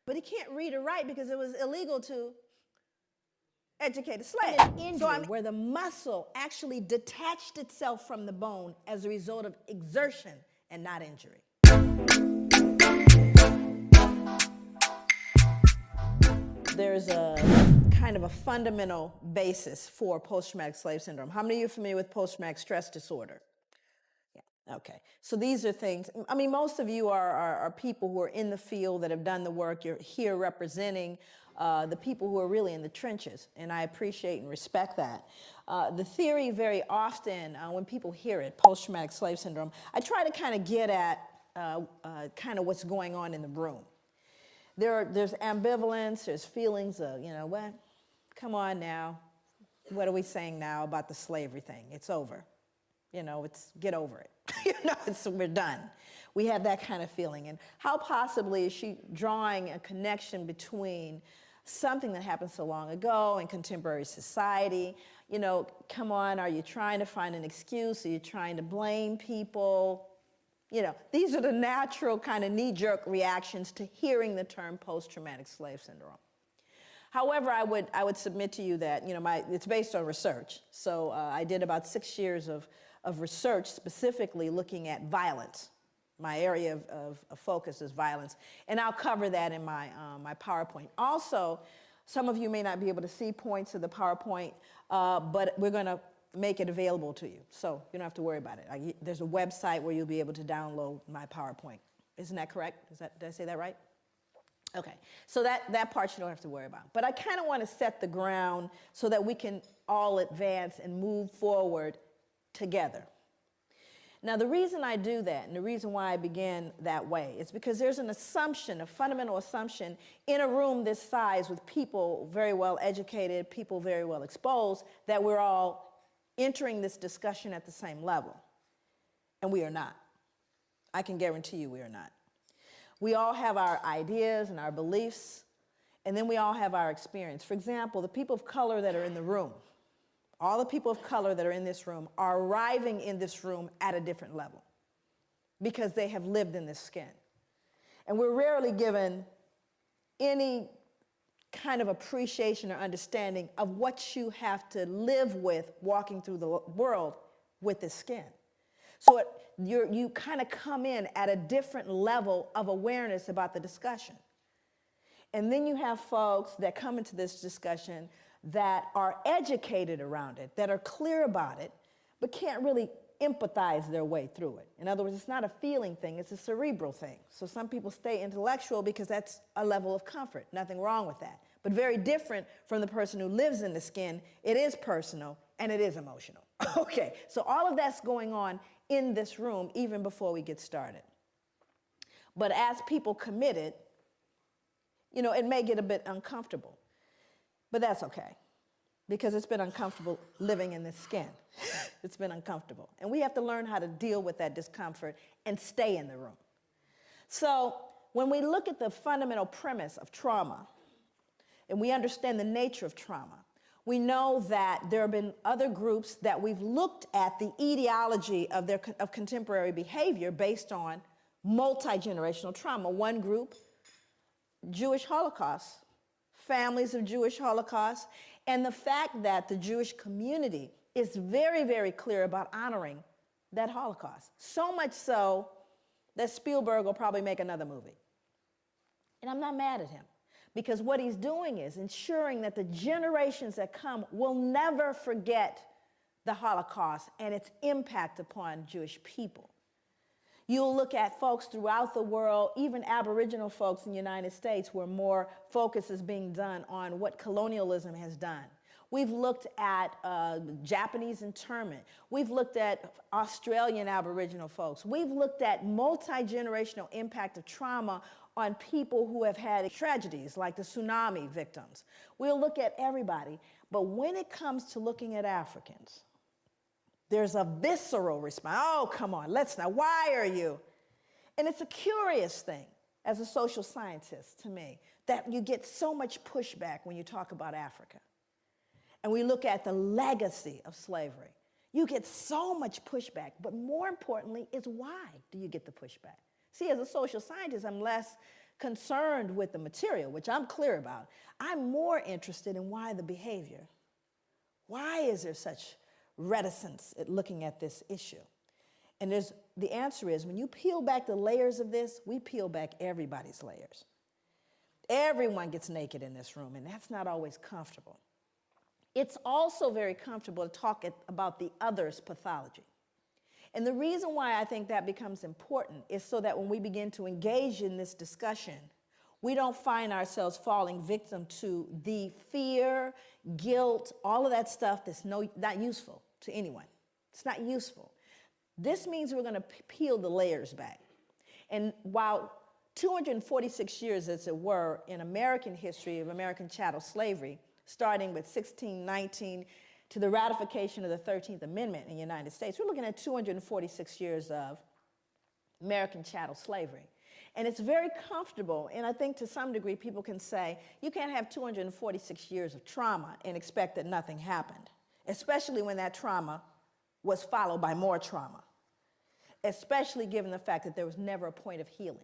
but he can't read or write because it was illegal to educate a slave. Injury, where the muscle actually detached itself from the bone as a result of exertion and not injury. There's a kind of a fundamental basis for post-traumatic slave syndrome. How many of you are familiar with post-traumatic stress disorder? Yeah, okay. So these are things, I mean, most of you are people who are in the field that have done the work. You're here representing the people who are really in the trenches, and I appreciate and respect that. The theory very often, when people hear it, post-traumatic slave syndrome, I try to kind of get at kind of what's going on in the room. There's ambivalence, there's feelings of, you know, what? Come on now. What are we saying now about the slavery thing? It's over. You know, get over it. You know, we're done. We have that kind of feeling. And how possibly is she drawing a connection between something that happened so long ago and contemporary society? You know, come on, are you trying to find an excuse? Are you trying to blame people? You know, these are the natural kind of knee-jerk reactions to hearing the term post-traumatic slave syndrome. However, I would submit to you that, you know, it's based on research. So I did about 6 years of research specifically looking at violence. My area of focus is violence. And I'll cover that in my PowerPoint. Also, some of you may not be able to see points of the PowerPoint, but we're going to make it available to you. So you don't have to worry about it. There's a website where you'll be able to download my PowerPoint. Isn't that correct? Did I say that right? Okay, so that part you don't have to worry about. But I kind of want to set the ground so that we can all advance and move forward together. Now, the reason I do that and the reason why I began that way is because there's an assumption, a fundamental assumption in a room this size with people very well educated, people very well exposed, that we're all entering this discussion at the same level. And we are not. I can guarantee you we are not. We all have our ideas and our beliefs, and then we all have our experience. For example, the people of color that are in the room, all the people of color that are in this room are arriving in this room at a different level because they have lived in this skin. And we're rarely given any kind of appreciation or understanding of what you have to live with walking through the world with this skin. So you kind of come in at a different level of awareness about the discussion. And then you have folks that come into this discussion that are educated around it, that are clear about it, but can't really empathize their way through it. In other words, it's not a feeling thing, it's a cerebral thing. So some people stay intellectual because that's a level of comfort. Nothing wrong with that. But very different from the person who lives in the skin. It is personal and it is emotional. Okay, so all of that's going on in this room even before we get started. But as people committed, you know, it may get a bit uncomfortable. But that's okay, because it's been uncomfortable living in this skin. It's been uncomfortable. And we have to learn how to deal with that discomfort and stay in the room. So when we look at the fundamental premise of trauma, and we understand the nature of trauma, we know that there have been other groups that we've looked at the etiology of contemporary behavior based on multi-generational trauma. One group, Jewish Holocaust, families of Jewish Holocaust, and the fact that the Jewish community is very, very clear about honoring that Holocaust. So much so that Spielberg will probably make another movie. And I'm not mad at him, because what he's doing is ensuring that the generations that come will never forget the Holocaust and its impact upon Jewish people. You'll look at folks throughout the world, even Aboriginal folks in the United States, where more focus is being done on what colonialism has done. We've looked at Japanese internment. We've looked at Australian Aboriginal folks. We've looked at multi-generational impact of trauma on people who have had tragedies like the tsunami victims. We'll look at everybody. But when it comes to looking at Africans, there's a visceral response. Oh, come on, let's not. Why are you? And it's a curious thing as a social scientist to me that you get so much pushback when you talk about Africa. And we look at the legacy of slavery. You get so much pushback, but more importantly is why do you get the pushback? See, as a social scientist, I'm less concerned with the material, which I'm clear about. I'm more interested in why the behavior. Why is there such reticence at looking at this issue? And the answer is, when you peel back the layers of this, we peel back everybody's layers. Everyone gets naked in this room, and that's not always comfortable. It's also very comfortable to talk about the other's pathology. And the reason why I think that becomes important is so that when we begin to engage in this discussion, we don't find ourselves falling victim to the fear, guilt, all of that stuff that's not useful to anyone. It's not useful. This means we're going to peel the layers back. And while 246 years, as it were, in American history of American chattel slavery, starting with 1619 to the ratification of the 13th Amendment in the United States, we're looking at 246 years of American chattel slavery. And it's very comfortable, and I think to some degree people can say, you can't have 246 years of trauma and expect that nothing happened, especially when that trauma was followed by more trauma, especially given the fact that there was never a point of healing.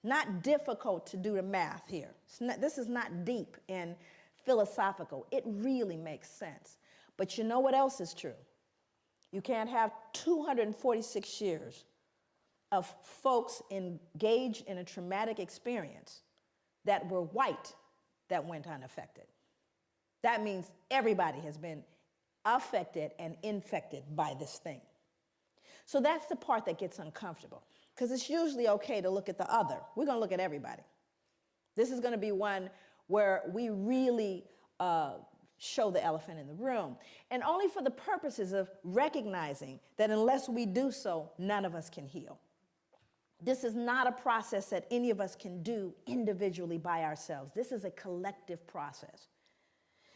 Not difficult to do the math here. This is not deep and philosophical. It really makes sense. But you know what else is true? You can't have 246 years of folks engaged in a traumatic experience that were white that went unaffected. That means everybody has been affected and infected by this thing. So that's the part that gets uncomfortable, because it's usually okay to look at the other. We're going to look at everybody. This is going to be one where we really show the elephant in the room, and only for the purposes of recognizing that unless we do so, none of us can heal. This is not a process that any of us can do individually by ourselves. This is a collective process.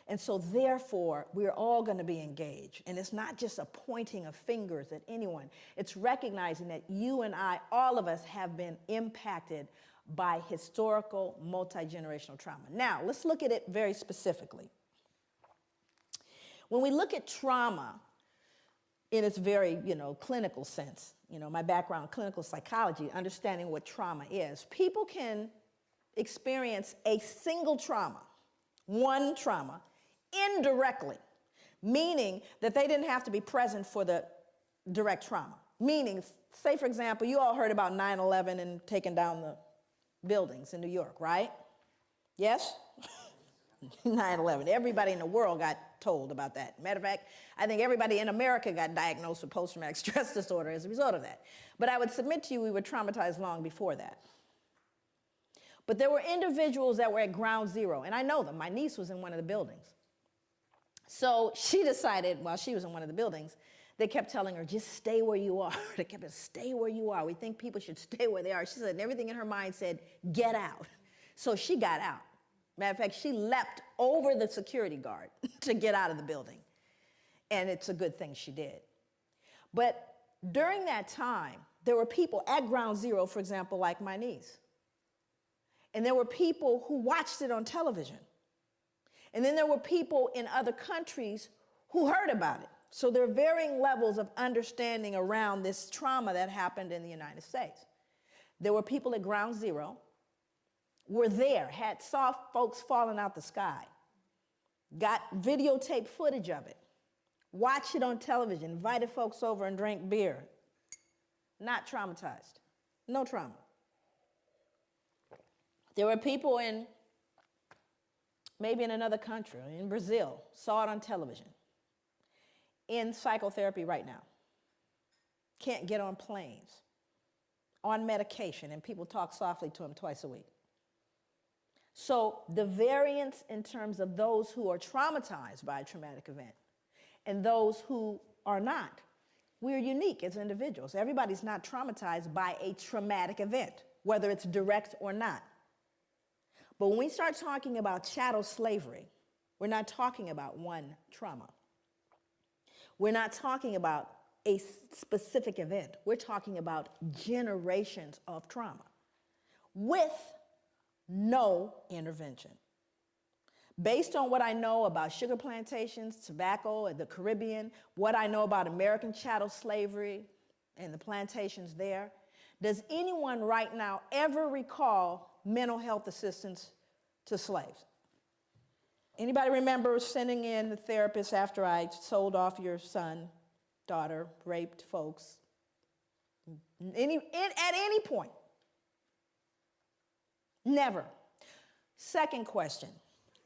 And so therefore, we're all going to be engaged. And it's not just a pointing of fingers at anyone. It's recognizing that you and I, all of us, have been impacted by historical multi-generational trauma. Now, let's look at it very specifically. When we look at trauma in its very, clinical sense, my background, clinical psychology, understanding what trauma is, people can experience a single trauma, one trauma, indirectly, meaning that they didn't have to be present for the direct trauma. Meaning, say for example, you all heard about 9/11 and taking down the buildings in New York, right? Yes? 9/11. Everybody in the world got told about that. Matter of fact, I think everybody in America got diagnosed with post-traumatic stress disorder as a result of that. But I would submit to you we were traumatized long before that. But there were individuals that were at ground zero, and I know them. My niece was in one of the buildings. So she decided, while she was in one of the buildings, they kept telling her, just stay where you are. They kept saying, stay where you are. We think people should stay where they are. She said, and everything in her mind said, get out. So she got out. Matter of fact, she leapt over the security guard to get out of the building. And it's a good thing she did. But during that time, there were people at ground zero, for example, like my niece. And there were people who watched it on television. And then there were people in other countries who heard about it. So there are varying levels of understanding around this trauma that happened in the United States. There were people at ground zero, were there, saw folks falling out the sky, got videotape footage of it, watched it on television, invited folks over and drank beer. Not traumatized. No trauma. There were people maybe in another country, in Brazil, saw it on television, in psychotherapy right now, can't get on planes, on medication, and people talk softly to them twice a week. So the variance in terms of those who are traumatized by a traumatic event and those who are not, we're unique as individuals. Everybody's not traumatized by a traumatic event, whether it's direct or not. But when we start talking about chattel slavery, we're not talking about one trauma. We're not talking about a specific event. We're talking about generations of trauma with no intervention. Based on what I know about sugar plantations, tobacco, and the Caribbean, what I know about American chattel slavery and the plantations there, Does anyone right now ever recall mental health assistance to slaves? Anybody remember sending in the therapist after I sold off your son, daughter, raped folks? At any point? Never. Second question.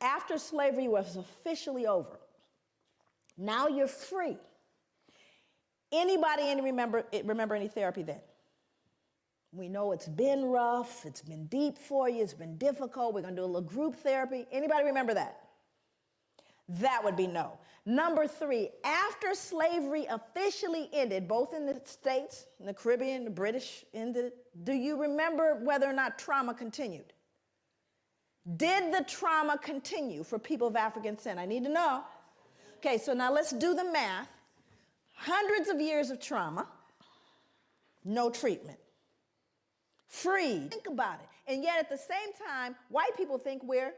After slavery was officially over, now you're free. Anybody remember any therapy then? We know it's been rough, it's been deep for you, it's been difficult. We're going to do a little group therapy. Anybody remember that? That would be no. Number 3, after slavery officially ended, both in the States, in the Caribbean, the British ended, do you remember whether or not trauma continued? Did the trauma continue for people of African descent? I need to know. Okay, so now let's do the math. Hundreds of years of trauma, no treatment. Free. Think about it. And yet at the same time, white people think we're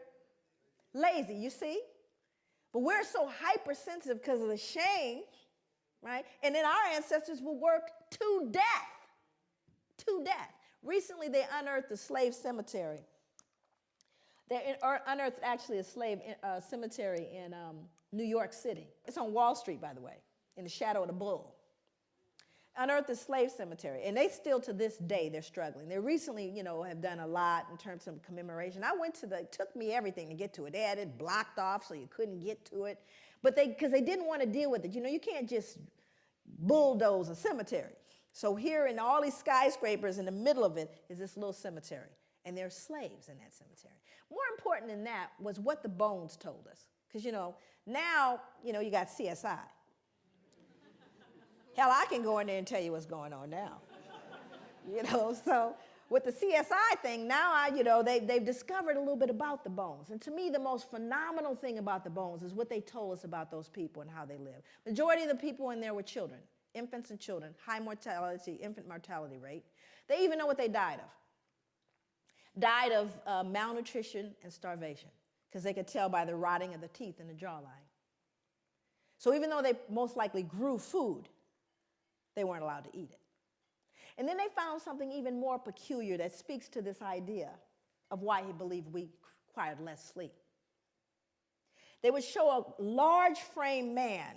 lazy, you see? But we're so hypersensitive because of the shame, right? And then our ancestors were worked to death. To death. Recently, they unearthed a slave cemetery. They unearthed actually a slave cemetery in New York City. It's on Wall Street, by the way, in the shadow of the bull. Unearthed a slave cemetery, and they still to this day, they're struggling. They recently, have done a lot in terms of commemoration. I went to it took me everything to get to it. They had it blocked off so you couldn't get to it. But because they didn't want to deal with it. You can't just bulldoze a cemetery. So here in all these skyscrapers in the middle of it is this little cemetery. And there's slaves in that cemetery. More important than that was what the bones told us. Because, now, you got CSI. Hell, I can go in there and tell you what's going on now. So with the CSI thing, now they've discovered a little bit about the bones. And to me, the most phenomenal thing about the bones is what they told us about those people and how they live. Majority of the people in there were children, infants and children, high mortality, infant mortality rate. They even know what they died of. Died of malnutrition and starvation, because they could tell by the rotting of the teeth in the jawline. So even though they most likely grew food, they weren't allowed to eat it. And then they found something even more peculiar that speaks to this idea of why he believed we required less sleep. They would show a large frame man,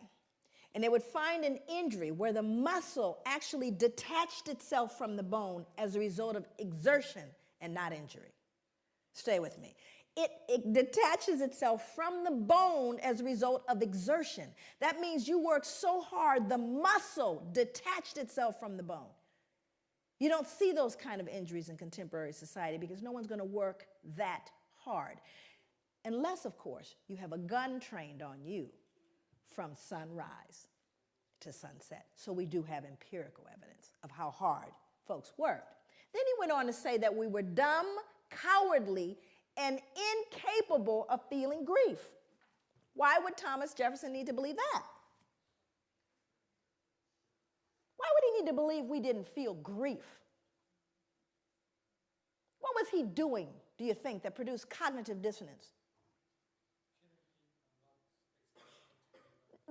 and they would find an injury where the muscle actually detached itself from the bone as a result of exertion and not injury. Stay with me. It detaches itself from the bone as a result of exertion. That means you work so hard, the muscle detached itself from the bone. You don't see those kind of injuries in contemporary society because no one's going to work that hard. Unless, of course, you have a gun trained on you from sunrise to sunset. So we do have empirical evidence of how hard folks worked. Then he went on to say that we were dumb, cowardly, and incapable of feeling grief. Why would Thomas Jefferson need to believe that? Why would he need to believe we didn't feel grief? What was he doing, do you think, that produced cognitive dissonance?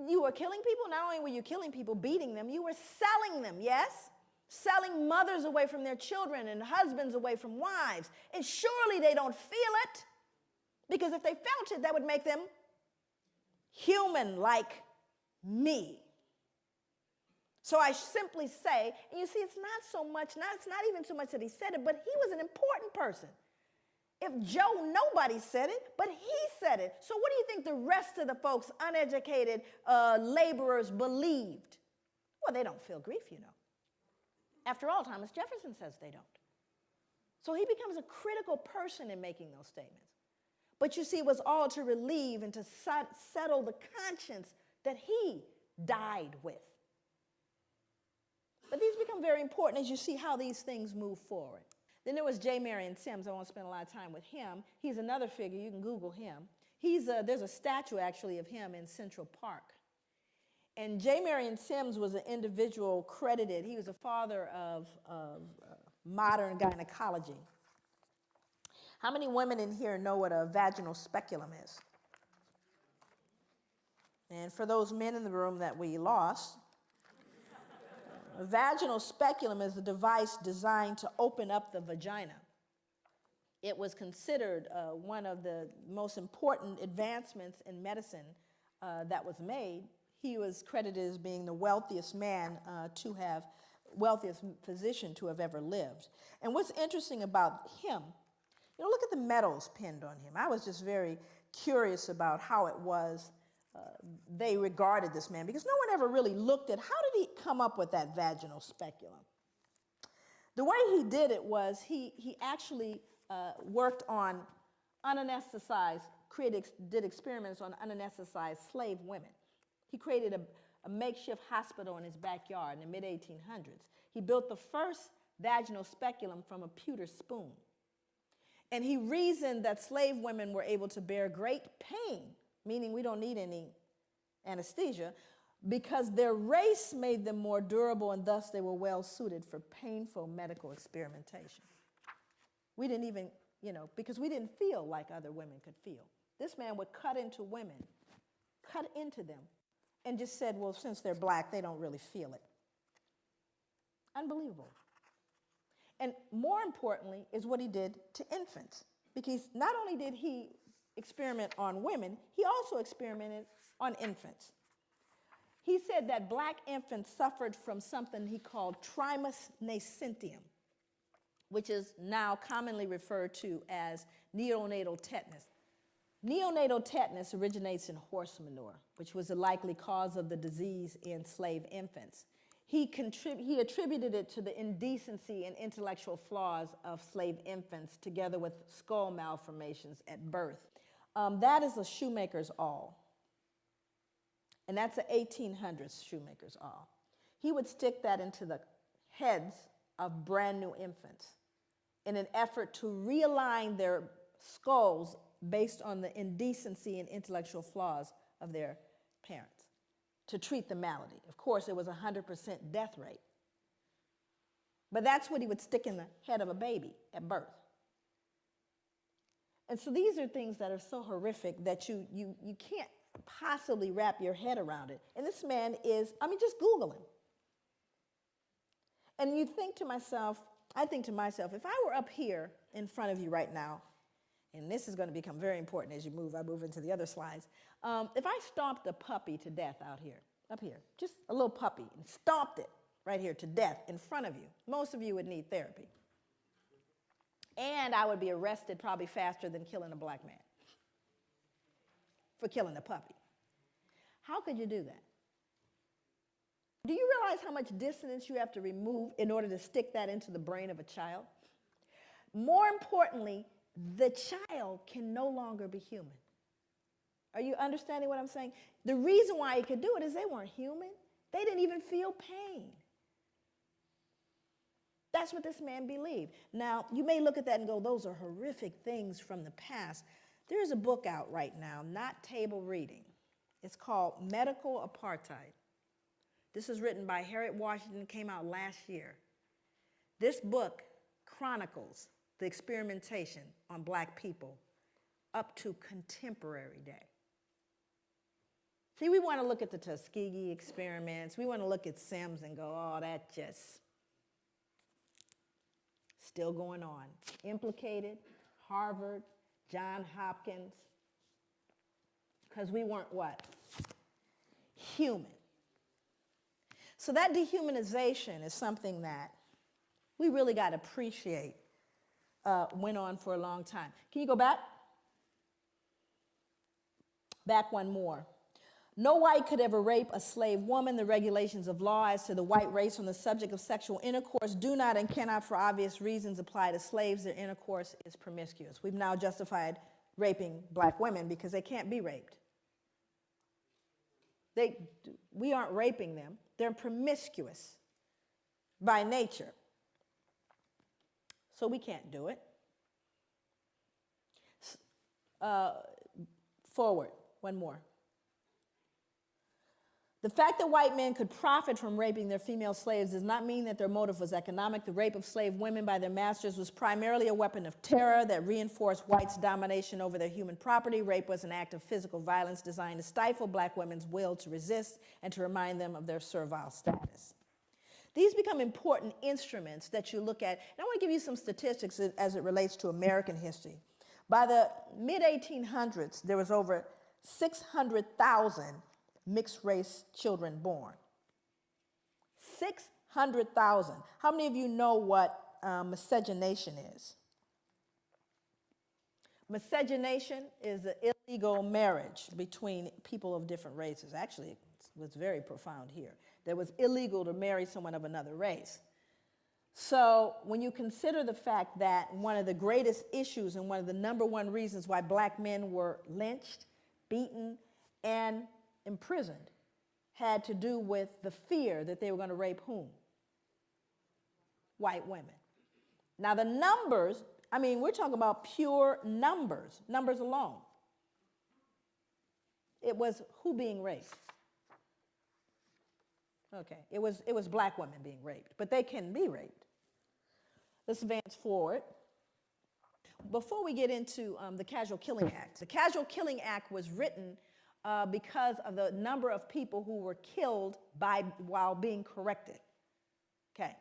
You were killing people? Not only were you killing people, beating them, you were selling them, yes? Selling mothers away from their children and husbands away from wives. And surely they don't feel it, because if they felt it, that would make them human like me. So I simply say, and you see, it's not even so much that he said it, but he was an important person. If Joe, nobody said it, but he said it. So what do you think the rest of the folks, uneducated laborers, believed? Well, they don't feel grief, After all, Thomas Jefferson says they don't. So he becomes a critical person in making those statements. But you see, it was all to relieve and to settle the conscience that he died with. But these become very important as you see how these things move forward. Then there was J. Marion Sims. I won't spend a lot of time with him. He's another figure. You can Google him. There's a statue, actually, of him in Central Park. And J. Marion Sims was an individual credited. He was a father of modern gynecology. How many women in here know what a vaginal speculum is? And for those men in the room that we lost, A vaginal speculum is a device designed to open up the vagina. It was considered one of the most important advancements in medicine that was made. He was credited as being the wealthiest wealthiest physician to have ever lived. And what's interesting about him, look at the medals pinned on him. I was just very curious about how it was they regarded this man, because no one ever really looked at how did he come up with that vaginal speculum. The way he did it was he actually worked on unanesthetized, did experiments on unanesthetized slave women. He created a makeshift hospital in his backyard in the mid-1800s. He built the first vaginal speculum from a pewter spoon. And he reasoned that slave women were able to bear great pain, meaning we don't need any anesthesia, because their race made them more durable, and thus they were well suited for painful medical experimentation. We didn't even, because we didn't feel like other women could feel. This man would cut into women, cut into them, and just said, well, since they're black, they don't really feel it. Unbelievable. And more importantly is what he did to infants, because not only did he experiment on women, he also experimented on infants. He said that black infants suffered from something he called trimus nascentium, which is now commonly referred to as neonatal tetanus. Neonatal tetanus originates in horse manure, which was a likely cause of the disease in slave infants. He attributed it to the indecency and intellectual flaws of slave infants, together with skull malformations at birth. That is a shoemaker's awl. And that's an 1800s shoemaker's awl. He would stick that into the heads of brand new infants in an effort to realign their skulls based on the indecency and intellectual flaws of their parents, to treat the malady. Of course, it was 100% death rate. But that's what he would stick in the head of a baby at birth. And so these are things that are so horrific that you can't possibly wrap your head around it. And this man is, just Google him. And I think to myself, if I were up here in front of you right now, and this is going to become very important as I move into the other slides, if I stomped a puppy to death up here, just a little puppy, and stomped it right here to death in front of you, most of you would need therapy. And I would be arrested probably faster than killing a black man for killing a puppy. How could you do that? Do you realize how much dissonance you have to remove in order to stick that into the brain of a child? More importantly, the child can no longer be human. Are you understanding what I'm saying? The reason why he could do it is they weren't human. They didn't even feel pain. That's what this man believed. Now, you may look at that and go, those are horrific things from the past. There's a book out right now, not table reading. It's called Medical Apartheid. This is written by Harriet Washington, came out last year. This book chronicles the experimentation on black people up to contemporary day. See, we want to look at the Tuskegee experiments. We want to look at Sims and go, oh, that just still going on. Implicated, Harvard, Johns Hopkins, because we weren't what? Human. So that dehumanization is something that we really got to appreciate went on for a long time. Can you go back? Back one more. No white could ever rape a slave woman. The regulations of law as to the white race on the subject of sexual intercourse do not and cannot, for obvious reasons, apply to slaves. Their intercourse is promiscuous. We've now justified raping black women because they can't be raped. We aren't raping them. They're promiscuous by nature. So we can't do it. Forward, one more. The fact that white men could profit from raping their female slaves does not mean that their motive was economic. The rape of slave women by their masters was primarily a weapon of terror that reinforced whites' domination over their human property. Rape was an act of physical violence designed to stifle black women's will to resist and to remind them of their servile status. These become important instruments that you look at. And I want to give you some statistics as it relates to American history. By the mid-1800s, there was over 600,000 mixed race children born. 600,000. How many of you know what miscegenation is? Miscegenation is an illegal marriage between people of different races. Actually, it was very profound here. That was illegal to marry someone of another race. So when you consider the fact that one of the greatest issues and one of the number one reasons why black men were lynched, beaten, and imprisoned had to do with the fear that they were going to rape whom? White women. Now the numbers, I mean, we're talking about pure numbers alone. It was who being raped? Okay, it was black women being raped, but they can be raped. Let's advance forward. Before we get into the Casual Killing Act, the Casual Killing Act was written because of the number of people who were killed while being corrected. Okay.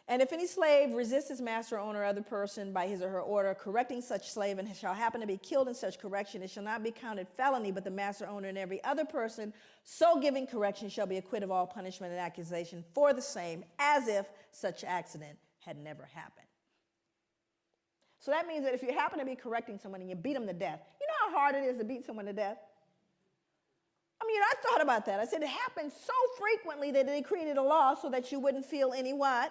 And if any slave resists his master, owner, or other person by his or her order, correcting such slave, and shall happen to be killed in such correction, it shall not be counted felony, but the master, owner, and every other person so giving correction shall be acquitted of all punishment and accusation for the same, as if such accident had never happened. So that means that if you happen to be correcting someone and you beat them to death, you know how hard it is to beat someone to death? I mean, I thought about that. I said it happened so frequently that they created a law so that you wouldn't feel any what?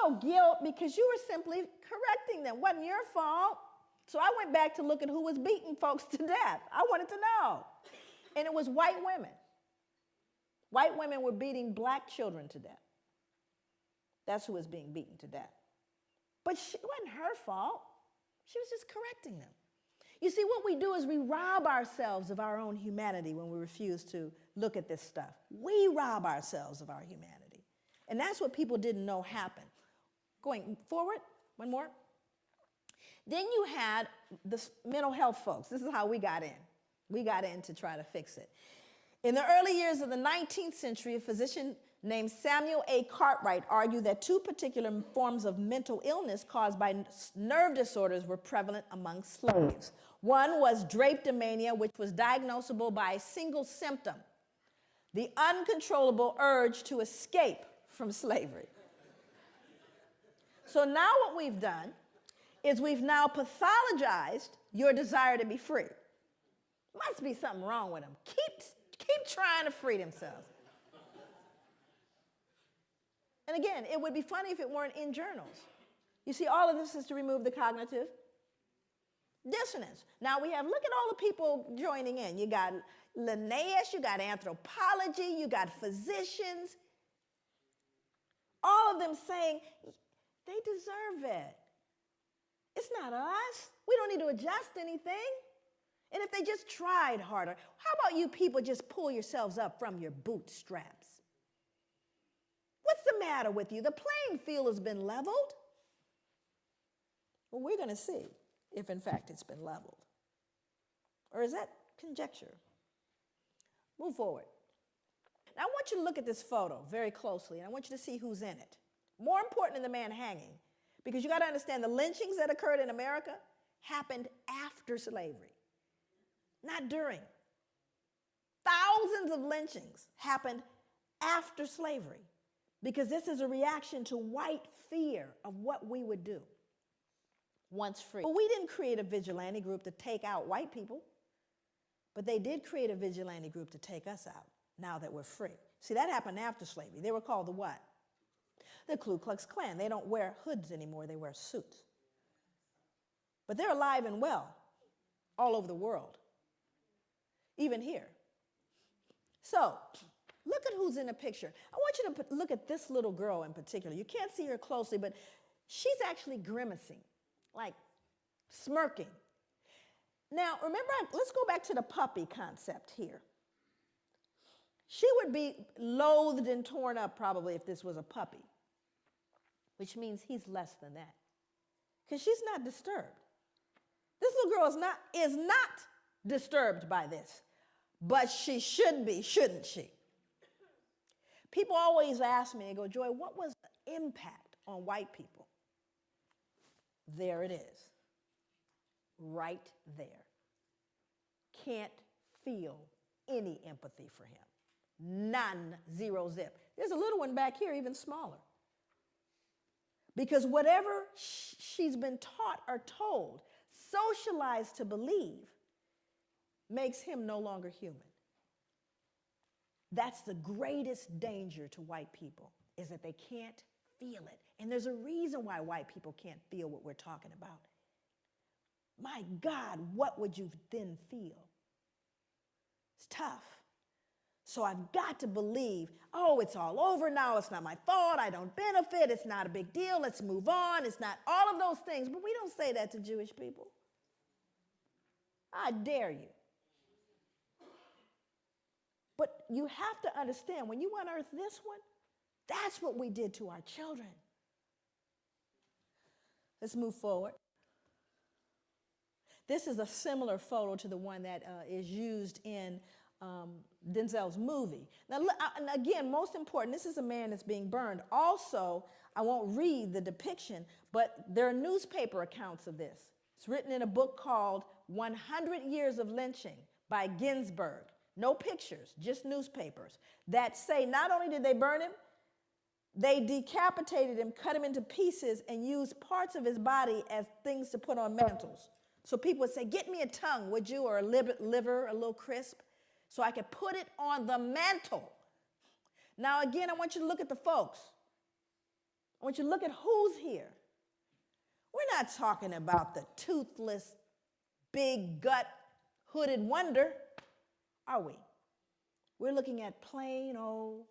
No guilt, because you were simply correcting them. It wasn't your fault. So I went back to look at who was beating folks to death. I wanted to know. And it was white women. White women were beating black children to death. That's who was being beaten to death. But it wasn't her fault. She was just correcting them. You see, what we do is we rob ourselves of our own humanity when we refuse to look at this stuff. We rob ourselves of our humanity. And that's what people didn't know happened. Going forward, one more. Then you had the mental health folks. This is how we got in. We got in to try to fix it. In the early years of the 19th century, a physician named Samuel A. Cartwright argued that two particular forms of mental illness caused by nerve disorders were prevalent among slaves. One was drapetomania, which was diagnosable by a single symptom, the uncontrollable urge to escape from slavery. So now what we've done is we've now pathologized your desire to be free. Must be something wrong with them. Keep trying to free themselves. And again, it would be funny if it weren't in journals. You see, all of this is to remove the cognitive dissonance. Now we have, look at all the people joining in. You got Linnaeus, you got anthropology, you got physicians. All of them saying, they deserve it. It's not us. We don't need to adjust anything. And if they just tried harder, how about you people just pull yourselves up from your bootstraps? What's the matter with you? The playing field has been leveled. Well, we're going to see if, in fact, it's been leveled. Or is that conjecture? Move forward. Now, I want you to look at this photo very closely, and I want you to see who's in it. More important than the man hanging, because you got to understand the lynchings that occurred in America happened after slavery, not during. Thousands of lynchings happened after slavery, because this is a reaction to white fear of what we would do once free. Well, we didn't create a vigilante group to take out white people, but they did create a vigilante group to take us out now that we're free. See, that happened after slavery. They were called the what? The Ku Klux Klan. They don't wear hoods anymore. They wear suits. But they're alive and well all over the world, even here. So look at who's in the picture. I want you to look at this little girl in particular. You can't see her closely, but she's actually grimacing, like smirking. Now, remember, let's go back to the puppy concept here. She would be loathed and torn up probably if this was a puppy, which means he's less than that, because she's not disturbed. This little girl is not disturbed by this, but she should be, shouldn't she? People always ask me, they go, Joy, what was the impact on white people? There it is. Right there. Can't feel any empathy for him. None, zero, zip. There's a little one back here, even smaller. Because whatever she's been taught or told, socialized to believe, makes him no longer human. That's the greatest danger to white people, is that they can't feel it. And there's a reason why white people can't feel what we're talking about. My God, what would you then feel? It's tough. So I've got to believe, oh, it's all over now. It's not my fault. I don't benefit. It's not a big deal. Let's move on. It's not all of those things. But we don't say that to Jewish people. I dare you. But you have to understand, when you unearth this one, that's what we did to our children. Let's move forward. This is a similar photo to the one that is used in Denzel's movie. Now, and again, most important, this is a man that's being burned. Also, I won't read the depiction, but there are newspaper accounts of this. It's written in a book called 100 Years of Lynching by Ginsburg. No pictures, just newspapers that say not only did they burn him, they decapitated him, cut him into pieces, and used parts of his body as things to put on mantles. So people would say, get me a tongue, would you, or a liver, a little crisp, so I could put it on the mantle. Now, again, I want you to look at the folks. I want you to look at who's here. We're not talking about the toothless, big gut, hooded wonder, are we? We're looking at plain old,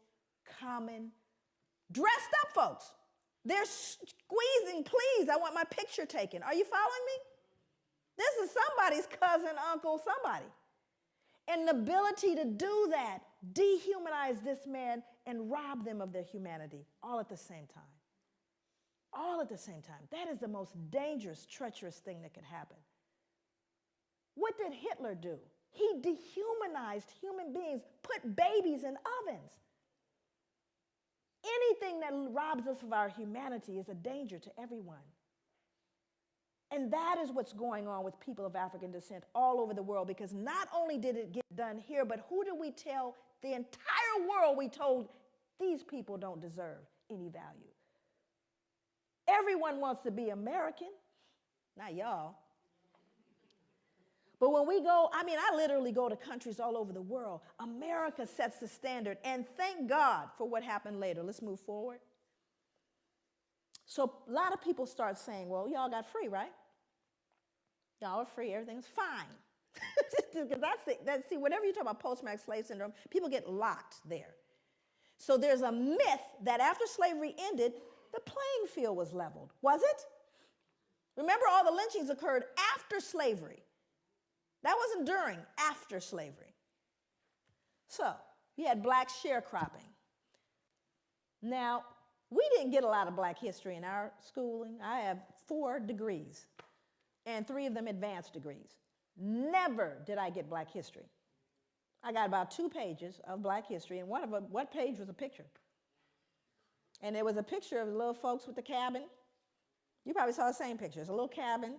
common, dressed up folks. They're squeezing, please, I want my picture taken. Are you following me? This is somebody's cousin, uncle, somebody. And the ability to do that, dehumanize this man and rob them of their humanity all at the same time. All at the same time. That is the most dangerous, treacherous thing that could happen. What did Hitler do? He dehumanized human beings, put babies in ovens. Anything that robs us of our humanity is a danger to everyone. And that is what's going on with people of African descent all over the world, because not only did it get done here, but who did we tell? The entire world we told, these people don't deserve any value. Everyone wants to be American, not y'all. But when we go, I literally go to countries all over the world. America sets the standard, and thank God for what happened later. Let's move forward. So a lot of people start saying, well, y'all got free, right? Y'all are free, everything's fine. Because see, whenever you talk about post-traumatic slave syndrome, people get locked there. So there's a myth that after slavery ended, the playing field was leveled. Was it? Remember, all the lynchings occurred after slavery. That wasn't during, after slavery. So, we had black sharecropping. Now, we didn't get a lot of black history in our schooling. I have 4 degrees, and 3 of them advanced degrees. Never did I get black history. I got about 2 pages of black history, and one of them, what page was a picture? And there was a picture of the little folks with the cabin. You probably saw the same picture. It's a little cabin.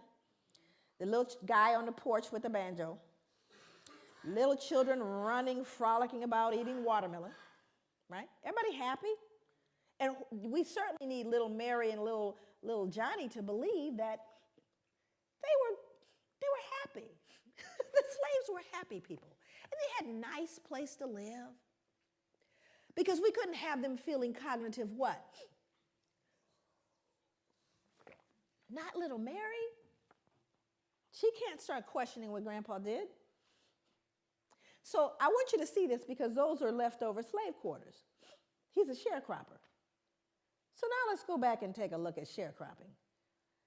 The little guy on the porch with the banjo. Little children running, frolicking about, eating watermelon. Right? Everybody happy? And we certainly need little Mary and little Johnny to believe that they were happy. The slaves were happy people. And they had a nice place to live. Because we couldn't have them feeling cognitive what? Not little Mary. She can't start questioning what Grandpa did. So I want you to see this, because those are leftover slave quarters. He's a sharecropper. So now let's go back and take a look at sharecropping.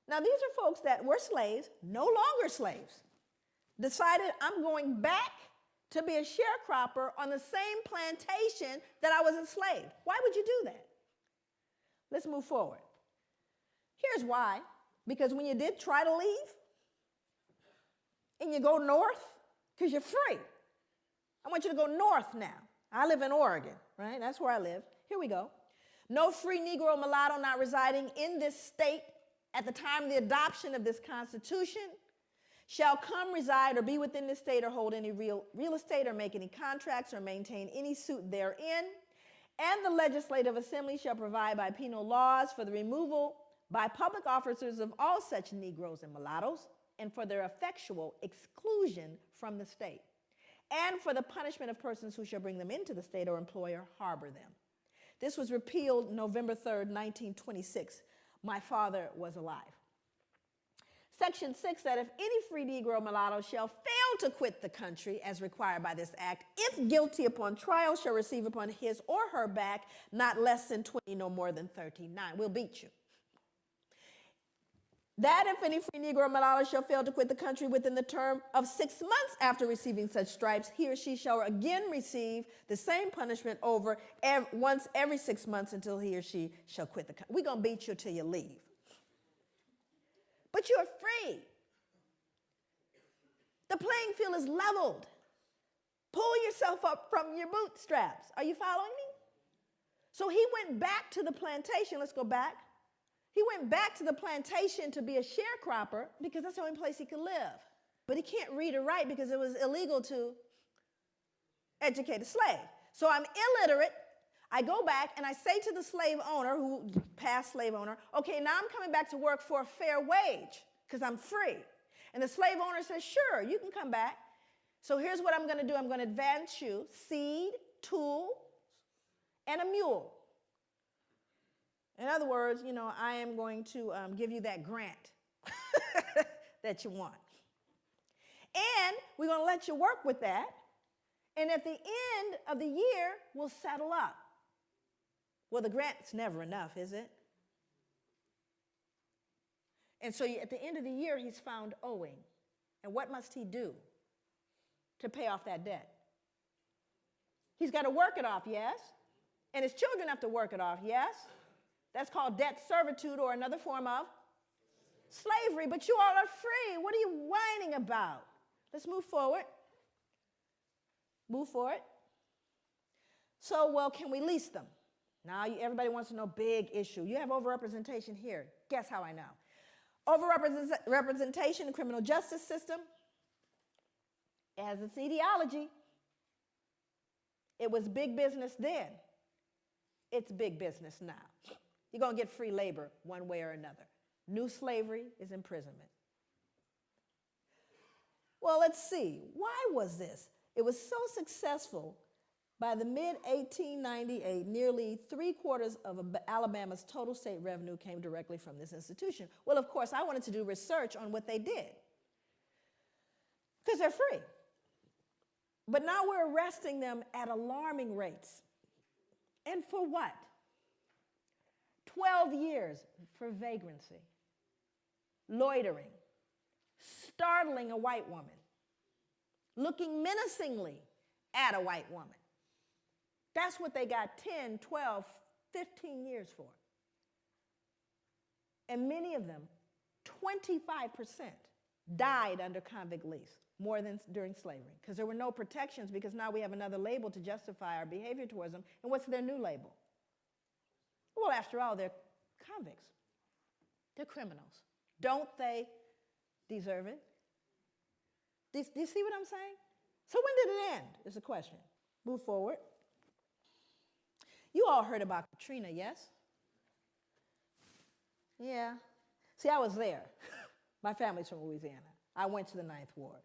Now these are folks that were slaves, no longer slaves, decided I'm going back to be a sharecropper on the same plantation that I was enslaved. Why would you do that? Let's move forward. Here's why. Because when you did try to leave, and you go north, because you're free. I want you to go north now. I live in Oregon, right? That's where I live. Here we go. No free Negro or mulatto not residing in this state at the time of the adoption of this Constitution shall come reside or be within this state or hold any real estate or make any contracts or maintain any suit therein. And the Legislative Assembly shall provide by penal laws for the removal by public officers of all such Negroes and mulattoes and for their effectual exclusion from the state, and for the punishment of persons who shall bring them into the state or employ or harbor them. This was repealed November 3rd, 1926. My father was alive. Section 6 said if any free Negro or mulatto shall fail to quit the country as required by this act, if guilty upon trial, shall receive upon his or her back not less than 20, no more than 39. We'll beat you. That if any free Negro or mulatto shall fail to quit the country within the term of 6 months after receiving such stripes, he or she shall again receive the same punishment once every 6 months until he or she shall quit the country. We're going to beat you till you leave. But you're free. The playing field is leveled. Pull yourself up from your bootstraps. Are you following me? So he went back to the plantation. Let's go back. He went back to the plantation to be a sharecropper because that's the only place he could live. But he can't read or write because it was illegal to educate a slave. So I'm illiterate. I go back and I say to the slave owner, who past slave owner, okay, now I'm coming back to work for a fair wage because I'm free. And the slave owner says, sure, you can come back. So here's what I'm going to do. I'm going to advance you seed, tools, and a mule. In other words, you know, I am going to give you that grant that you want. And we're going to let you work with that. And at the end of the year, we'll settle up. Well, the grant's never enough, is it? And so at the end of the year, he's found owing. And what must he do to pay off that debt? He's got to work it off, yes? And his children have to work it off, yes? That's called debt servitude, or another form of slavery. But you all are free. What are you whining about? Let's move forward. Move forward. So, well, can we lease them? Now, everybody wants to know big issue. You have overrepresentation here. Guess how I know? Overrepresentation in the criminal justice system has its etiology. It was big business then. It's big business now. You're going to get free labor one way or another. New slavery is imprisonment. Well, let's see. Why was this? It was so successful. By the mid-1898, nearly 3/4 of Alabama's total state revenue came directly from this institution. Well, of course, I wanted to do research on what they did because they're free. But now we're arresting them at alarming rates. And for what? 12 years for vagrancy, loitering, startling a white woman, looking menacingly at a white woman. That's what they got 10, 12, 15 years for. And many of them, 25%, died under convict lease, more than during slavery, because there were no protections, because now we have another label to justify our behavior towards them. And what's their new label? Well, after all, they're convicts. They're criminals. Don't they deserve it? Do you see what I'm saying? So when did it end, is the question. Move forward. You all heard about Katrina, yes? Yeah. See, I was there. My family's from Louisiana. I went to the 9th Ward.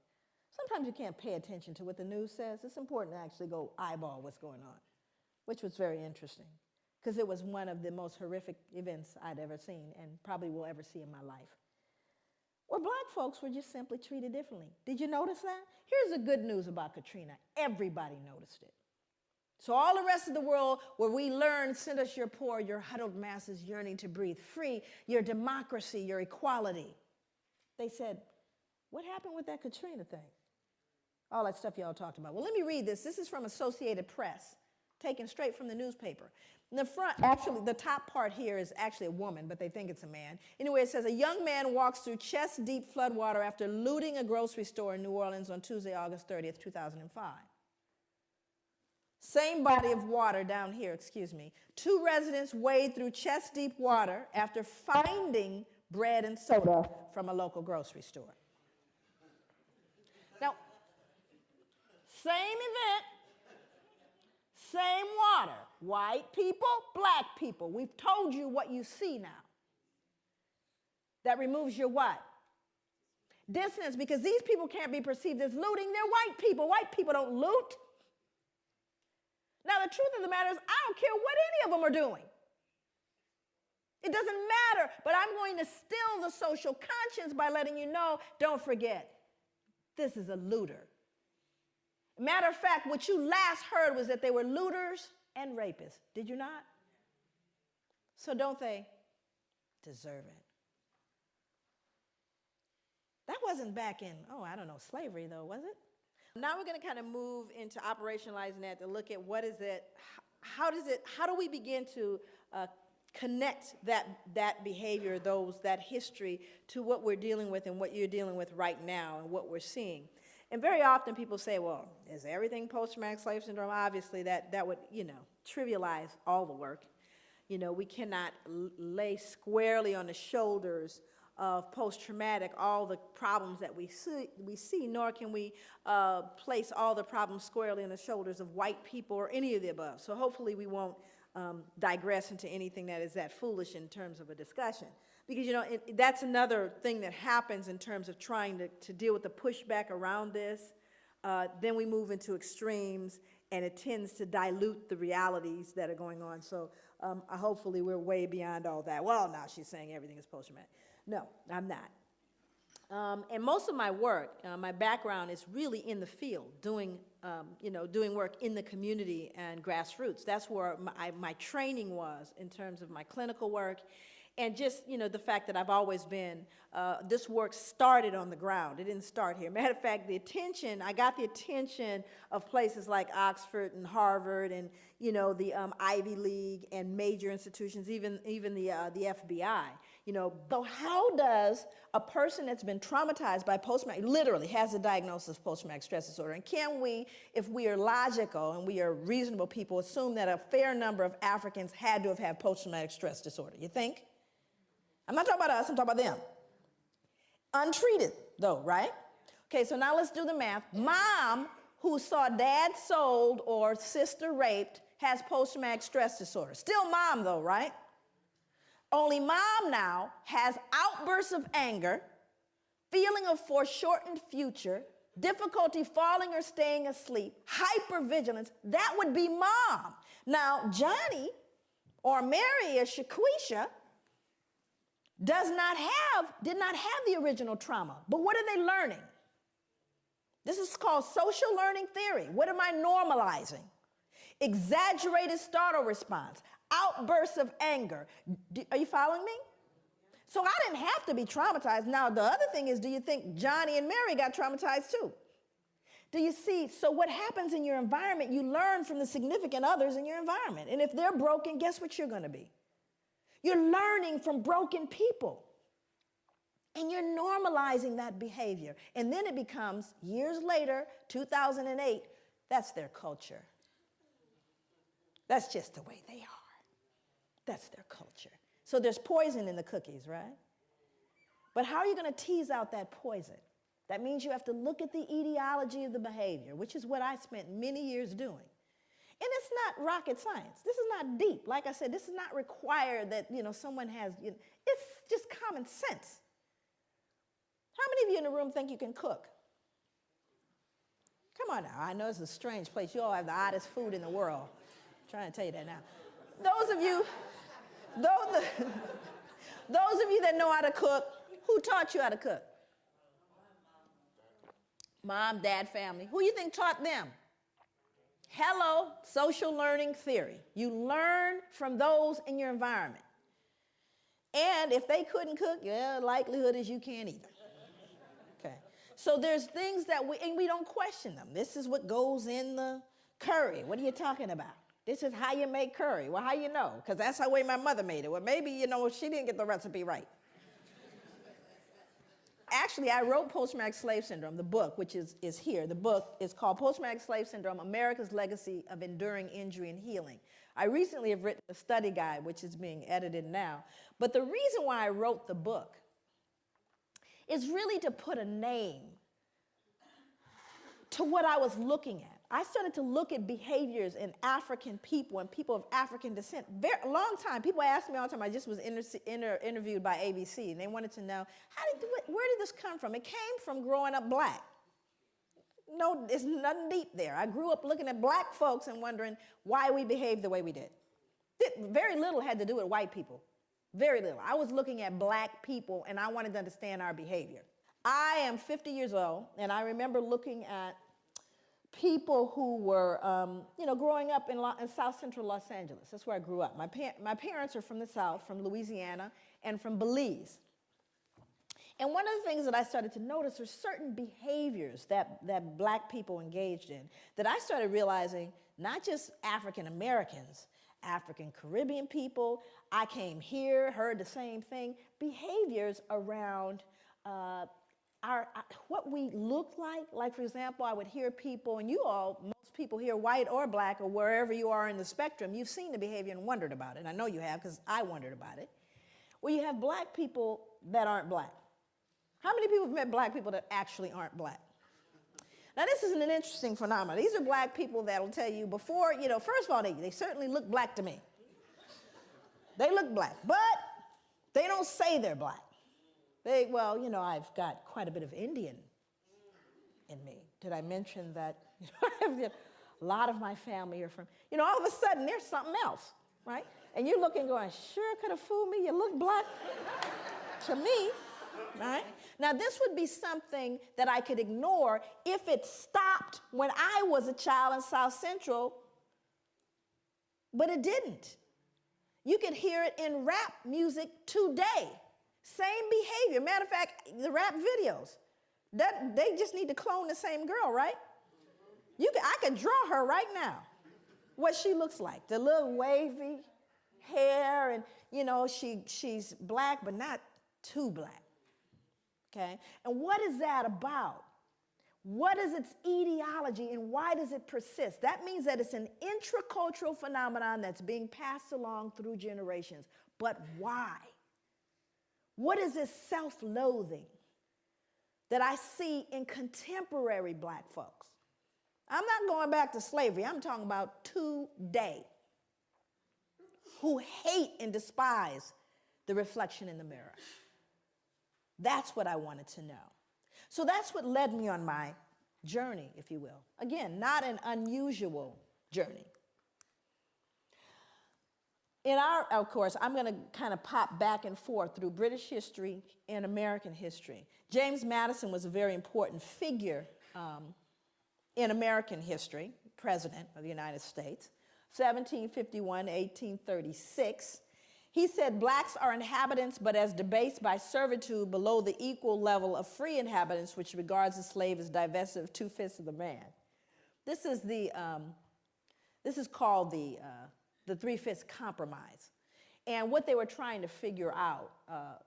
Sometimes you can't pay attention to what the news says. It's important to actually go eyeball what's going on, which was very interesting, because it was one of the most horrific events I'd ever seen and probably will ever see in my life, where black folks were just simply treated differently. Did you notice that? Here's the good news about Katrina. Everybody noticed it. So all the rest of the world, where we learn, send us your poor, your huddled masses yearning to breathe free, your democracy, your equality. They said, what happened with that Katrina thing? All that stuff y'all talked about. Well, let me read this. This is from Associated Press, taken straight from the newspaper. In the front, actually, the top part here is actually a woman, but they think it's a man. Anyway, it says, a young man walks through chest-deep floodwater after looting a grocery store in New Orleans on Tuesday, August 30th, 2005. Same body of water down here, excuse me. 2 residents wade through chest-deep water after finding bread and soda from a local grocery store. Now, same event, same water. White people, black people. We've told you what you see now. That removes your what? Dissonance, because these people can't be perceived as looting. They're white people. White people don't loot. Now, the truth of the matter is, I don't care what any of them are doing. It doesn't matter, but I'm going to still the social conscience by letting you know, don't forget, this is a looter. Matter of fact, what you last heard was that they were looters and rapists. Did you not? So don't they deserve it? That wasn't back in, I don't know, slavery though, was it? Now we're going to kind of move into operationalizing that to look at what is it, how do we begin to connect that behavior, that history to what we're dealing with and what you're dealing with right now and what we're seeing. And very often people say, well, is everything post-traumatic slave syndrome? Obviously that would, trivialize all the work. We cannot lay squarely on the shoulders of post-traumatic all the problems that we see, nor can we place all the problems squarely on the shoulders of white people or any of the above. So hopefully we won't digress into anything that is that foolish in terms of a discussion. Because, that's another thing that happens in terms of trying to deal with the pushback around this. Then we move into extremes, and it tends to dilute the realities that are going on. So hopefully we're way beyond all that. Well, now she's saying everything is post-traumatic. No, I'm not. And most of my work, my background is really in the field, doing work in the community and grassroots. That's where my training was in terms of my clinical work. And just, the fact that I've always been, this work started on the ground. It didn't start here. Matter of fact, I got the attention of places like Oxford and Harvard and, the Ivy League and major institutions, even the FBI. So how does a person that's been traumatized by post-traumatic, literally has a diagnosis of post-traumatic stress disorder, and can we, if we are logical and we are reasonable people, assume that a fair number of Africans had to have had post-traumatic stress disorder? You think? I'm not talking about us, I'm talking about them. Untreated, though, right? Okay, so now let's do the math. Mom, who saw dad sold or sister raped, has post-traumatic stress disorder. Still mom, though, right? Only mom now has outbursts of anger, feeling of foreshortened future, difficulty falling or staying asleep, hypervigilance. That would be mom. Now, Johnny or Mary or Shaquisha did not have the original trauma. But what are they learning? This is called social learning theory. What am I normalizing? Exaggerated startle response, outbursts of anger. Are you following me? So I didn't have to be traumatized. Now, the other thing is, do you think Johnny and Mary got traumatized too? Do you see? So what happens in your environment, you learn from the significant others in your environment. And if they're broken, guess what you're going to be? You're learning from broken people. And you're normalizing that behavior. And then it becomes, years later, 2008, that's their culture. That's just the way they are. That's their culture. So there's poison in the cookies, right? But how are you going to tease out that poison? That means you have to look at the etiology of the behavior, which is what I spent many years doing. And it's not rocket science. This is not deep. Like I said, this is not required that, someone has, it's just common sense. How many of you in the room think you can cook? Come on now. I know it's a strange place. You all have the oddest food in the world. I'm trying to tell you that now. Those of you that know how to cook, who taught you how to cook? Mom, dad, family. Who you think taught them? Hello, social learning theory. You learn from those in your environment. And if they couldn't cook, likelihood is you can't either. Okay. So there's things that we don't question them. This is what goes in the curry. What are you talking about? This is how you make curry. Well, how you know? Because that's the way my mother made it. Well, maybe, she didn't get the recipe right. actually, I wrote Post-Traumatic Slave Syndrome, the book, which is here. The book is called Post-Traumatic Slave Syndrome, America's Legacy of Enduring Injury and Healing. I recently have written a study guide, which is being edited now. But the reason why I wrote the book is really to put a name to what I was looking at. I started to look at behaviors in African people and people of African descent. A long time, people ask me all the time, I just was interviewed by ABC, and they wanted to know, where did this come from? It came from growing up black. No, there's nothing deep there. I grew up looking at black folks and wondering why we behaved the way we did. Very little had to do with white people. Very little. I was looking at black people, and I wanted to understand our behavior. I am 50 years old, and I remember looking at people who were, growing up in South Central Los Angeles. That's where I grew up. My parents are from the South, from Louisiana, and from Belize. And one of the things that I started to notice are certain behaviors that black people engaged in that I started realizing, not just African Americans, African Caribbean people, I came here, heard the same thing, behaviors around what we look like. Like, for example, I would hear people, and most people here, white or black or wherever you are in the spectrum, you've seen the behavior and wondered about it. I know you have, because I wondered about it. Well, you have black people that aren't black. How many people have met black people that actually aren't black? Now, this is an interesting phenomenon. These are black people that will tell you before, first of all, they certainly look black to me. They look black, but they don't say they're black. I've got quite a bit of Indian in me. Did I mention that a lot of my family are from, all of a sudden there's something else, right? And you're looking going, sure could have fooled me, you look black to me, right? Now, this would be something that I could ignore if it stopped when I was a child in South Central, but it didn't. You could hear it in rap music today. Same behavior. Matter of fact, the rap videos, they just need to clone the same girl, right? I could draw her right now, what she looks like. The little wavy hair, and, she's black, but not too black. Okay? And what is that about? What is its etiology, and why does it persist? That means that it's an intracultural phenomenon that's being passed along through generations. But why? What is this self-loathing that I see in contemporary black folks? I'm not going back to slavery. I'm talking about today, who hate and despise the reflection in the mirror. That's what I wanted to know. So that's what led me on my journey, if you will. Again, not an unusual journey. Of course, I'm going to kind of pop back and forth through British history and American history. James Madison was a very important figure in American history, President of the United States, 1751 to 1836. He said, blacks are inhabitants, but as debased by servitude below the equal level of free inhabitants, which regards the slave as divested of 2/5 of the man. This is called the 3/5 compromise. And what they were trying to figure out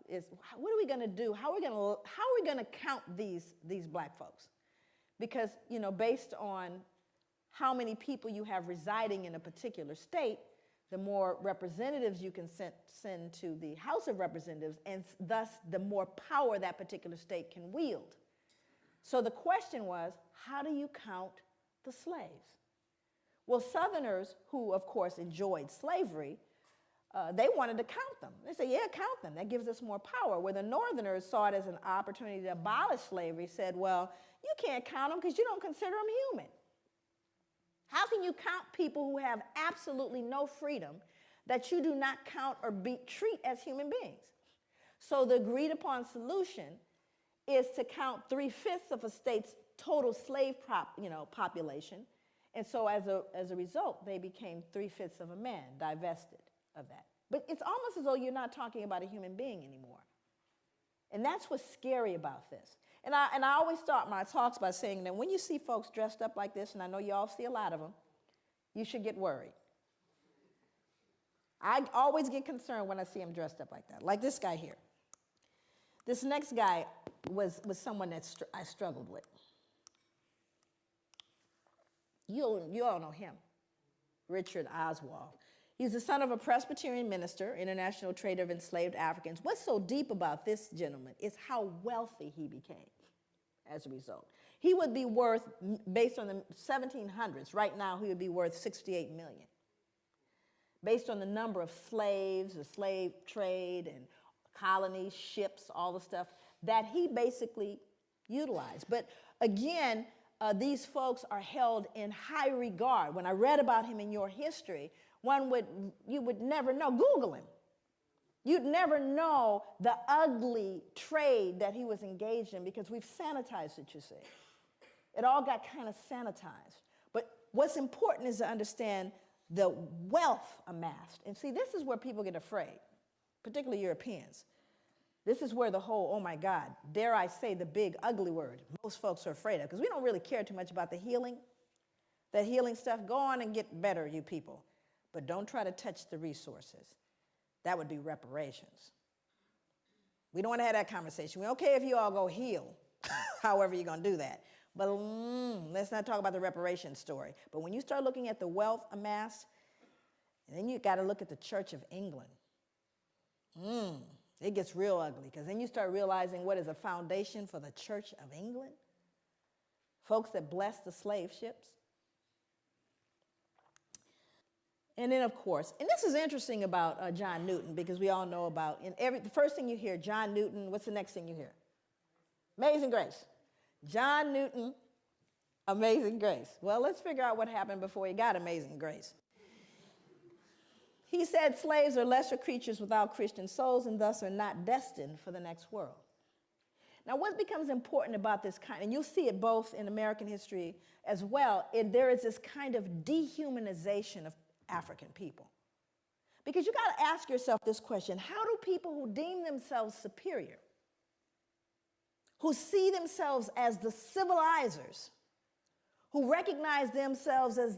is, what are we going to do? How are we going to count these black folks? Because, based on how many people you have residing in a particular state, the more representatives you can send to the House of Representatives, and thus the more power that particular state can wield. So the question was, how do you count the slaves? Well, Southerners, who of course enjoyed slavery, they wanted to count them. They said, yeah, count them. That gives us more power. Where the Northerners saw it as an opportunity to abolish slavery, said, well, you can't count them because you don't consider them human. How can you count people who have absolutely no freedom that you do not count or treat as human beings? So the agreed upon solution is to count 3/5 of a state's total slave population. And so as a result, they became 3/5 of a man, divested of that. But it's almost as though you're not talking about a human being anymore. And that's what's scary about this. And I always start my talks by saying that when you see folks dressed up like this, and I know you all see a lot of them, you should get worried. I always get concerned when I see them dressed up like that, like this guy here. This next guy was someone that I struggled with. You all know him, Richard Oswald. He's the son of a Presbyterian minister, international trader of enslaved Africans. What's so deep about this gentleman is how wealthy he became as a result. He would be worth, based on the 1700s, right now he would be worth 68 million. Based on the number of slaves, the slave trade, and colonies, ships, all the stuff that he basically utilized. But again, these folks are held in high regard. When I read about him in your history, you would never know. Google him. You'd never know the ugly trade that he was engaged in because we've sanitized it, you see. It all got kind of sanitized. But what's important is to understand the wealth amassed. And see, this is where people get afraid, particularly Europeans. This is where the whole, oh my God, dare I say the big ugly word, most folks are afraid of, because we don't really care too much about the healing. That healing stuff, go on and get better, you people. But don't try to touch the resources. That would be reparations. We don't want to have that conversation. We're okay if you all go heal, however you're going to do that. But let's not talk about the reparations story. But when you start looking at the wealth amassed, and then you got to look at the Church of England. It gets real ugly, because then you start realizing what is a foundation for the Church of England. Folks that blessed the slave ships. And then, of course, and this is interesting about John Newton, because we all know about, the first thing you hear, John Newton, what's the next thing you hear? Amazing Grace. John Newton, Amazing Grace. Well, let's figure out what happened before he got Amazing Grace. He said slaves are lesser creatures without Christian souls and thus are not destined for the next world. Now, what becomes important about this and you'll see it both in American history as well, there is this kind of dehumanization of African people. Because you got to ask yourself this question: how do people who deem themselves superior, who see themselves as the civilizers, who recognize themselves as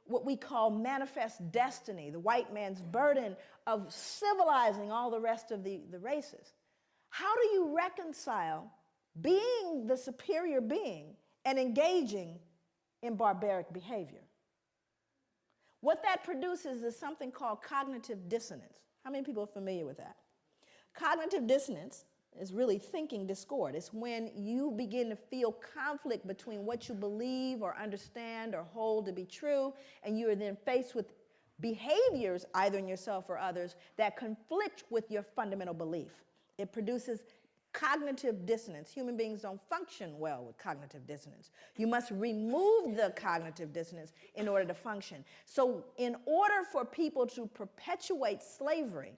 what we call manifest destiny, the white man's burden of civilizing all the rest of the races, how do you reconcile being the superior being and engaging in barbaric behavior? What that produces is something called cognitive dissonance. How many people are familiar with that? Cognitive dissonance is really thinking discord. It's when you begin to feel conflict between what you believe or understand or hold to be true, and you are then faced with behaviors, either in yourself or others, that conflict with your fundamental belief. It produces cognitive dissonance. Human beings don't function well with cognitive dissonance. You must remove the cognitive dissonance in order to function. So in order for people to perpetuate slavery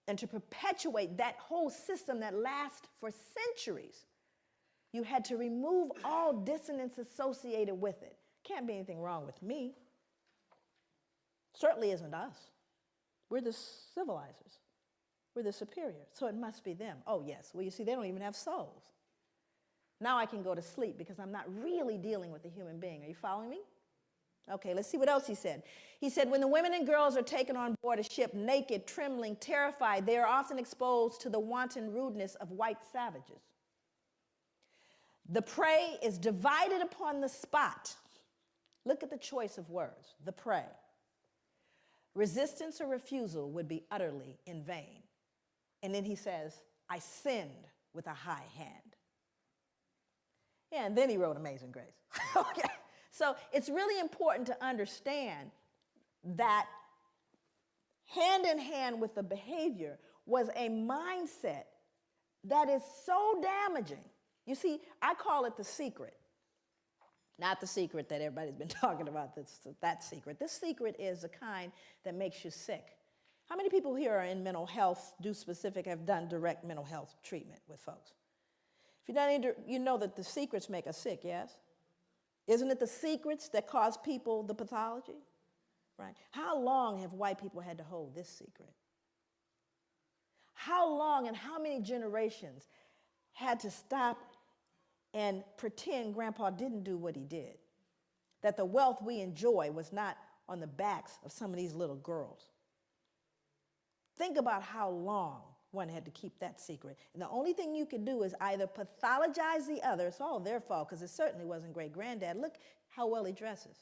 and to perpetuate that whole system that lasts for centuries, you had to remove all dissonance associated with it. Can't be anything wrong with me. Certainly isn't us. We're the civilizers. We're the superior, so it must be them. Oh, yes. Well, you see, they don't even have souls. Now I can go to sleep because I'm not really dealing with a human being. Are you following me? Okay, let's see what else he said. He said, when the women and girls are taken on board a ship naked, trembling, terrified, they are often exposed to the wanton rudeness of white savages. The prey is divided upon the spot. Look at the choice of words, the prey. Resistance or refusal would be utterly in vain. And then he says, I sinned with a high hand. Yeah, and then he wrote Amazing Grace. Okay, so it's really important to understand that hand in hand with the behavior was a mindset that is so damaging. You see, I call it the secret. Not the secret that everybody's been talking about, that secret. This secret is the kind that makes you sick. How many people here are in mental health, have done direct mental health treatment with folks? If you've done you know that the secrets make us sick, yes? Isn't it the secrets that cause people the pathology? Right? How long have white people had to hold this secret? How long and how many generations had to stop and pretend Grandpa didn't do what he did? That the wealth we enjoy was not on the backs of some of these little girls. Think about how long One had to keep that secret. And the only thing you could do is either pathologize the other. It's all their fault because it certainly wasn't great granddad. Look how well he dresses.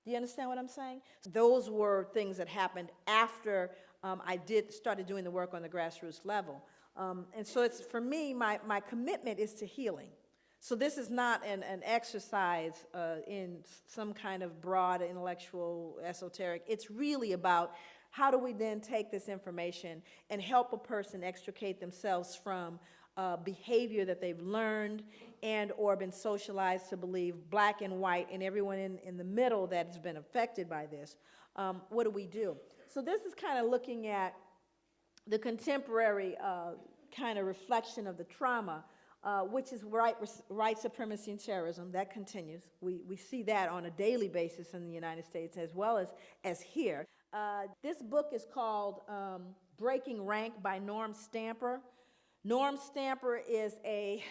Do you understand what I'm saying? Those were things that happened after I started doing the work on the grassroots level. And so it's, for me, my commitment is to healing. So this is not an exercise in some kind of broad intellectual esoteric. It's really about how do we then take this information and help a person extricate themselves from behavior that they've learned and or been socialized to believe, black and white, and everyone in the middle that has been affected by this. What do we do? So this is kind of looking at the contemporary kind of reflection of the trauma, which is white supremacy and terrorism. That continues. We see that on a daily basis in the United States as well as here. This book is called Breaking Rank by Norm Stamper. Norm Stamper is a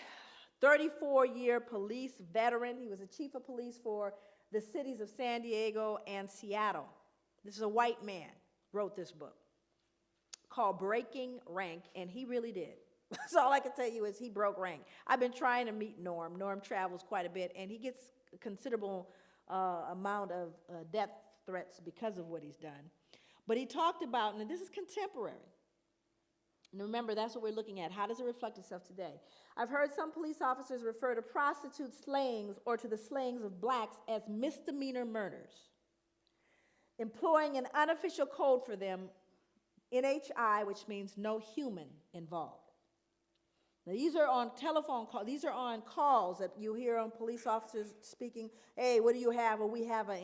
34-year police veteran. He was a chief of police for the cities of San Diego and Seattle. This is a white man, wrote this book called Breaking Rank, and he really did. So all I can tell you is he broke rank. I've been trying to meet Norm. Norm travels quite a bit, and he gets a considerable amount of death threats because of what he's done. But he talked about, and this is contemporary, and remember, that's what we're looking at. How does it reflect itself today? I've heard some police officers refer to prostitute slayings or to the slayings of blacks as misdemeanor murders, employing an unofficial code for them, NHI, which means no human involved. Now, these are on telephone calls. These are on calls that you hear on police officers speaking, hey, what do you have? Well, we have an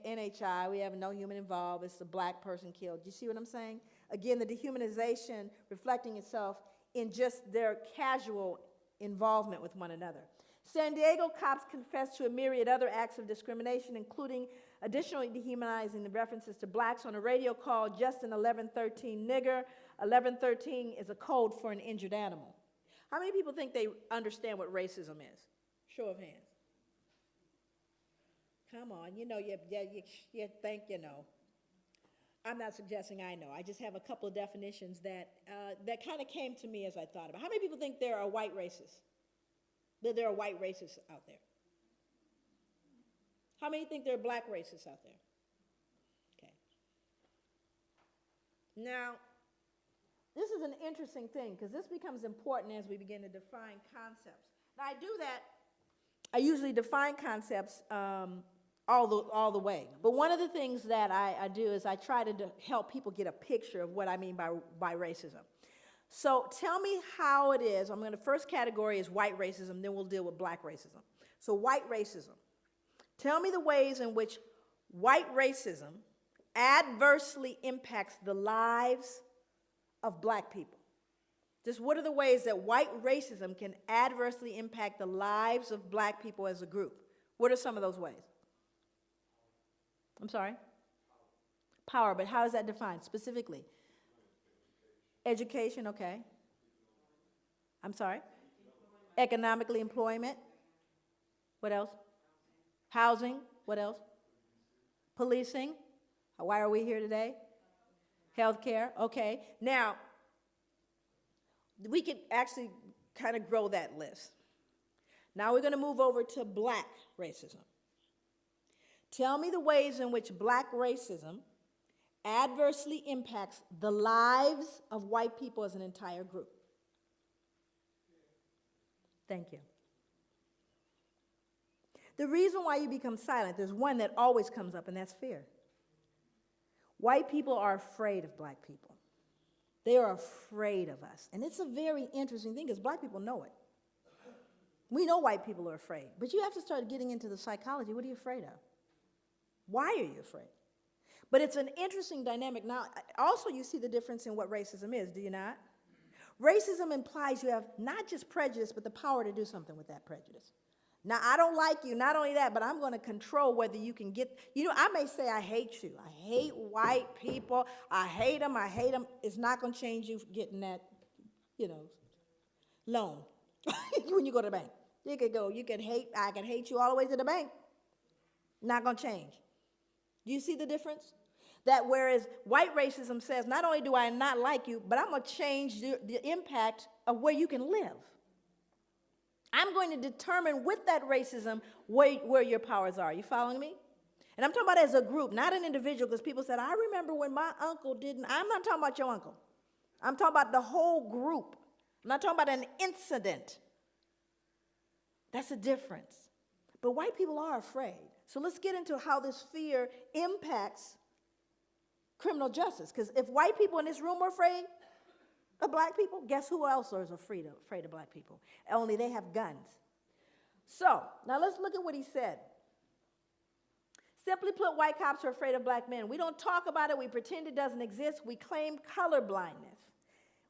NHI. We have no human involved. It's a black person killed. Do you see what I'm saying? Again, the dehumanization reflecting itself in just their casual involvement with one another. San Diego cops confessed to a myriad other acts of discrimination, including additionally dehumanizing the references to blacks on a radio call, Justin 1113 nigger. 1113 is a code for an injured animal. How many people think they understand what racism is? Show of hands. Come on, you know, you think you know. I'm not suggesting I know. I just have a couple of definitions that kind of came to me as I thought about. How many people think there are white racists? That there are white racists out there? How many think there are black racists out there? Okay. Now, this is an interesting thing because this becomes important as we begin to define concepts. Now, I do that. I usually define concepts all the way. But one of the things that I do is I try to help people get a picture of what I mean by racism. So tell me how it is. I'm going to, first category is white racism, then we'll deal with black racism. So white racism. Tell me the ways in which white racism adversely impacts the lives of black people. Just what are the ways that white racism can adversely impact the lives of black people as a group? What are some of those ways? I'm sorry? Power, but how is that defined specifically? Education, okay. I'm sorry? Economically, employment. What else? Housing, what else? Policing. Why are we here today? Healthcare, okay. Now, we could actually kind of grow that list. Now we're going to move over to black racism. Tell me the ways in which black racism adversely impacts the lives of white people as an entire group. Thank you. The reason why you become silent, there's one that always comes up, and that's fear. White people are afraid of black people. They are afraid of us. And it's a very interesting thing because black people know it. We know white people are afraid, but you have to start getting into the psychology. What are you afraid of? Why are you afraid? But it's an interesting dynamic. Now, also you see the difference in what racism is, do you not? Racism implies you have not just prejudice, but the power to do something with that prejudice. Now, I don't like you, not only that, but I'm going to control whether you can get, you know, I may say I hate you. I hate white people. I hate them. I hate them. It's not going to change you getting that, you know, loan when you go to the bank. You could go, I can hate you all the way to the bank. Not going to change. Do you see the difference? That whereas white racism says, not only do I not like you, but I'm going to change the impact of where you can live. I'm going to determine with that racism where your powers are. You following me? And I'm talking about as a group, not an individual, because people said, I remember when my uncle didn't. I'm not talking about your uncle. I'm talking about the whole group. I'm not talking about an incident. That's a difference. But white people are afraid. So let's get into how this fear impacts criminal justice. Because if white people in this room are afraid of black people, guess who else is afraid of black people? Only they have guns. So now let's look at what he said. Simply put, white cops are afraid of black men. We don't talk about it. We pretend it doesn't exist. We claim color blindness.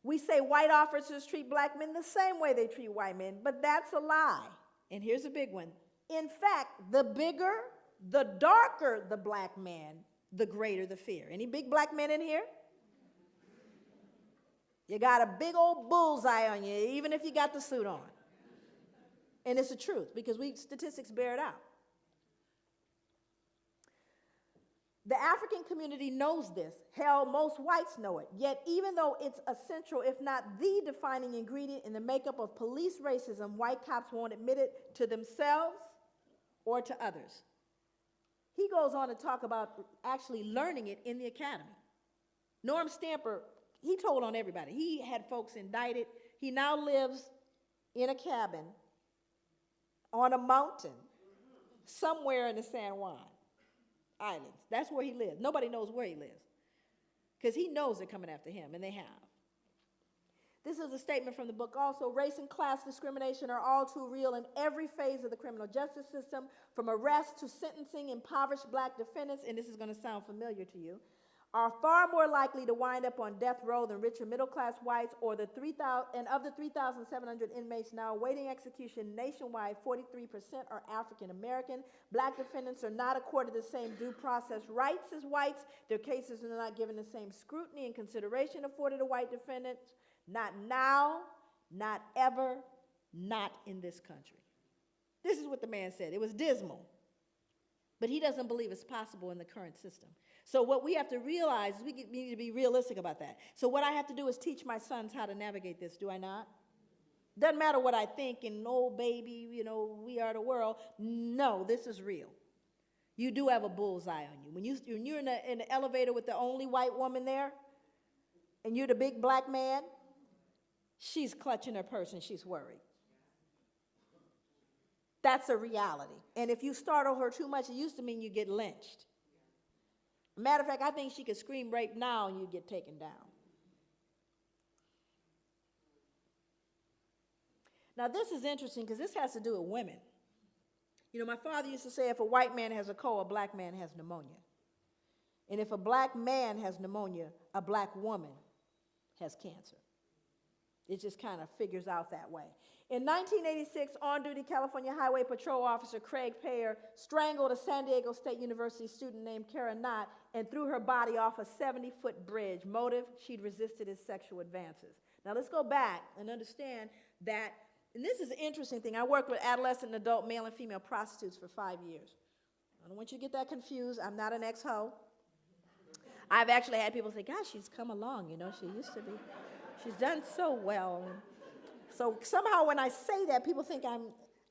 We say white officers treat black men the same way they treat white men, but that's a lie. And here's a big one. In fact, the bigger, the darker the black man, the greater the fear. Any big black men in here? You got a big old bullseye on you, even if you got the suit on. And it's the truth, because statistics bear it out. The African community knows this. Hell, most whites know it. Yet, even though it's essential, if not the defining ingredient in the makeup of police racism, white cops won't admit it to themselves or to others. He goes on to talk about actually learning it in the academy. Norm Stamper, he told on everybody. He had folks indicted. He now lives in a cabin on a mountain somewhere in the San Juan Islands. That's where he lives. Nobody knows where he lives because he knows they're coming after him, and they have. This is a statement from the book also. Race and class discrimination are all too real in every phase of the criminal justice system, from arrest to sentencing. Impoverished black defendants, and this is going to sound familiar to you, are far more likely to wind up on death row than richer middle-class whites, or the 3,000, and of the 3,700 inmates now awaiting execution nationwide, 43% are African American. Black defendants are not accorded the same due process rights as whites. Their cases are not given the same scrutiny and consideration afforded to white defendants. Not now, not ever, not in this country. This is what the man said. It was dismal. But he doesn't believe it's possible in the current system. So what we have to realize is we need to be realistic about that. So what I have to do is teach my sons how to navigate this, do I not? Doesn't matter what I think and, oh, baby, you know, we are the world. No, this is real. You do have a bullseye on you. When you're in the elevator with the only white woman there, and you're the big black man, she's clutching her purse and she's worried. That's a reality. And if you startle her too much, it used to mean you get lynched. Matter of fact, I think she could scream rape now and you'd get taken down. Now, this is interesting because this has to do with women. You know, my father used to say if a white man has a cold, a black man has pneumonia. And if a black man has pneumonia, a black woman has cancer. It just kind of figures out that way. In 1986, on-duty California Highway Patrol Officer Craig Payer strangled a San Diego State University student named Kara Knott and threw her body off a 70-foot bridge. Motive, she'd resisted his sexual advances. Now let's go back and understand that, and this is an interesting thing. I worked with adolescent and adult male and female prostitutes for 5 years. I don't want you to get that confused. I'm not an ex-ho. I've actually had people say, gosh, she's come along, you know, she used to be. She's done so well. So somehow when I say that, people think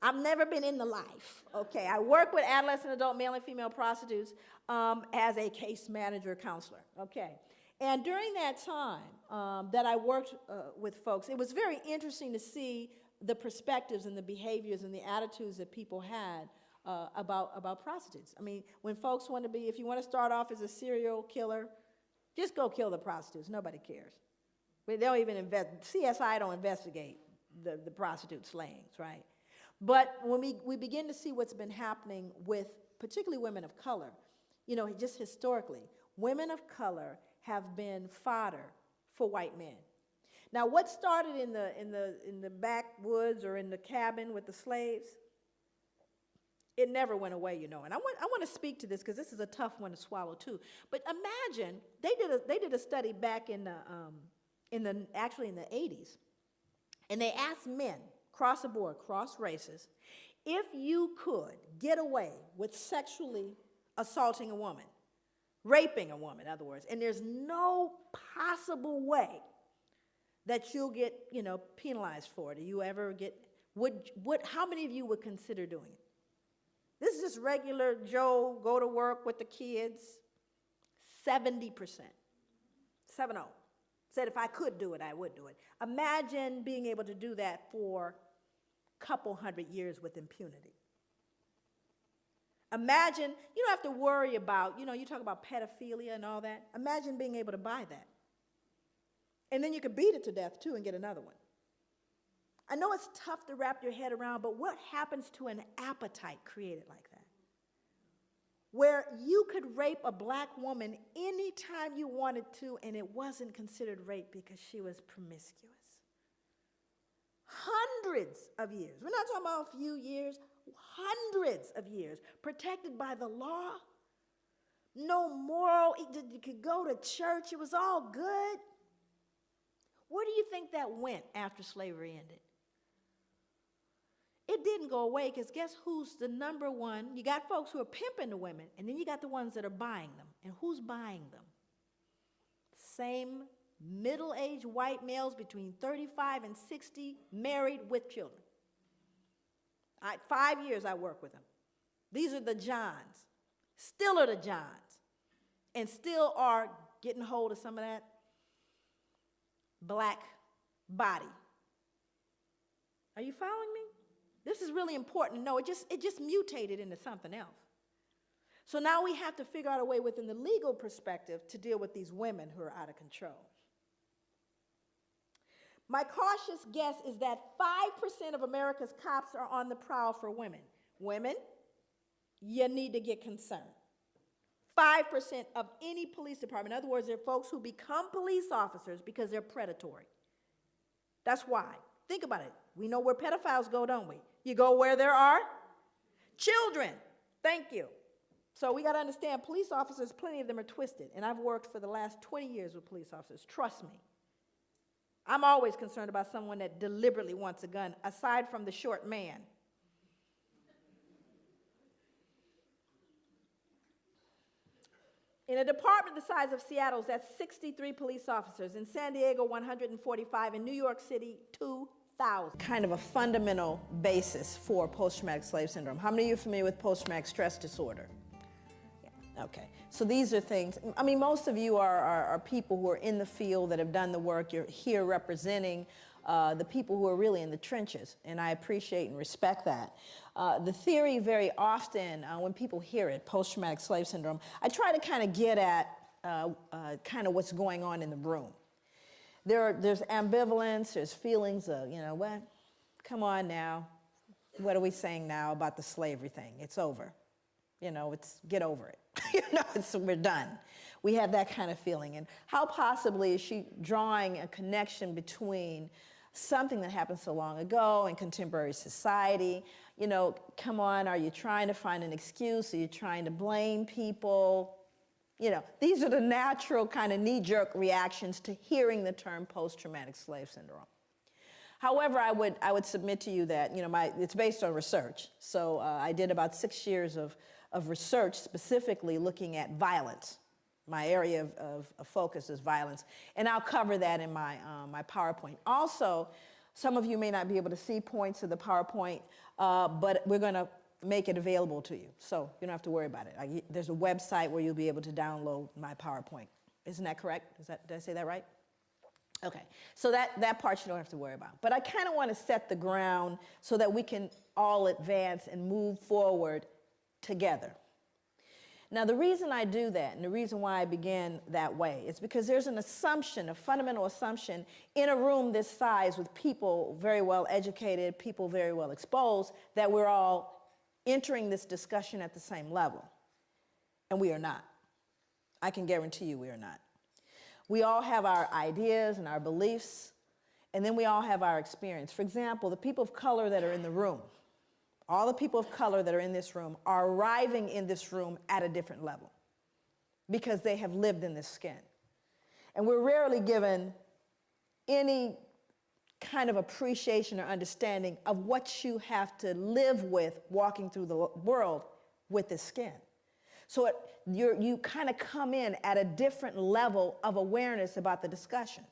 I've never been in the life. Okay, I work with adolescent, adult, male and female prostitutes as a case manager counselor. Okay, and during that time that I worked with folks, it was very interesting to see the perspectives and the behaviors and the attitudes that people had about prostitutes. I mean, when folks want to be, if you want to start off as a serial killer, just go kill the prostitutes. Nobody cares. They don't even CSI don't investigate the prostitute slayings, right? But when we begin to see what's been happening with particularly women of color, you know, just historically, women of color have been fodder for white men. Now, what started in the backwoods or in the cabin with the slaves, it never went away, you know. And I want to speak to this because this is a tough one to swallow too. But imagine they did a study back in the 80s, and they asked men, cross the board, cross races, if you could get away with sexually assaulting a woman, raping a woman, in other words, and there's no possible way that you'll get, penalized for it. Do you ever get, how many of you would consider doing it? This is just regular Joe, go to work with the kids. 70%. 7-0. Said if I could do it, I would do it. Imagine being able to do that for a couple hundred years with impunity. Imagine, you don't have to worry about, you talk about pedophilia and all that. Imagine being able to buy that. And then you could beat it to death too and get another one. I know it's tough to wrap your head around, but what happens to an appetite created like that? Where you could rape a black woman anytime you wanted to, and it wasn't considered rape because she was promiscuous. Hundreds of years. We're not talking about a few years, hundreds of years, protected by the law. No moral, you could go to church, it was all good. Where do you think that went after slavery ended? It didn't go away, because guess who's the number one? You got folks who are pimping the women, and then you got the ones that are buying them. And who's buying them? Same middle-aged white males between 35 and 60, married with children. 5 years I work with them. These are the Johns. Still are the Johns. And still are getting hold of some of that black body. Are you following me? This is really important to know. It just mutated into something else. So now we have to figure out a way within the legal perspective to deal with these women who are out of control. My cautious guess is that 5% of America's cops are on the prowl for women. Women, you need to get concerned. 5% of any police department. In other words, they're folks who become police officers because they're predatory. That's why. Think about it. We know where pedophiles go, don't we? You go where there are children. Thank you. So we got to understand, police officers, plenty of them are twisted. And I've worked for the last 20 years with police officers. Trust me. I'm always concerned about someone that deliberately wants a gun, aside from the short man. In a department the size of Seattle's, that's 63 police officers. In San Diego, 145. In New York City, 2,000. Kind of a fundamental basis for post-traumatic slave syndrome. How many of you are familiar with post-traumatic stress disorder? Yeah. Okay. So these are things, I mean, most of you are people who are in the field that have done the work. You're here representing the people who are really in the trenches, and I appreciate and respect that. The theory very often, when people hear it, post-traumatic slave syndrome, I try to kind of get at kind of what's going on in the room. There's ambivalence, there's feelings of, what? Come on now. What are we saying now about the slavery thing? It's over. Get over it. We're done. We have that kind of feeling. And how possibly is she drawing a connection between something that happened so long ago in contemporary society? Come on, are you trying to find an excuse? Are you trying to blame people? These are the natural kind of knee-jerk reactions to hearing the term post-traumatic slave syndrome. However, I would submit to you that, it's based on research. So I did about 6 years of research specifically looking at violence. My area of focus is violence. And I'll cover that in my PowerPoint. Also, some of you may not be able to see points of the PowerPoint, but we're going to make it available to you. So you don't have to worry about it. There's a website where you'll be able to download my PowerPoint. Isn't that correct? Did I say that right? Okay, so that part you don't have to worry about. But I kind of want to set the ground so that we can all advance and move forward together. Now, the reason I do that, and the reason why I began that way, is because there's an assumption, a fundamental assumption, in a room this size with people very well educated, people very well exposed, that we're all entering this discussion at the same level. And we are not. I can guarantee you we are not. We all have our ideas and our beliefs, and then we all have our experience. For example, the people of color that are in the room, all the people of color that are in this room are arriving in this room at a different level because they have lived in this skin. And we're rarely given any kind of appreciation or understanding of what you have to live with walking through the world with this skin. So you kind of come in at a different level of awareness about the discussion.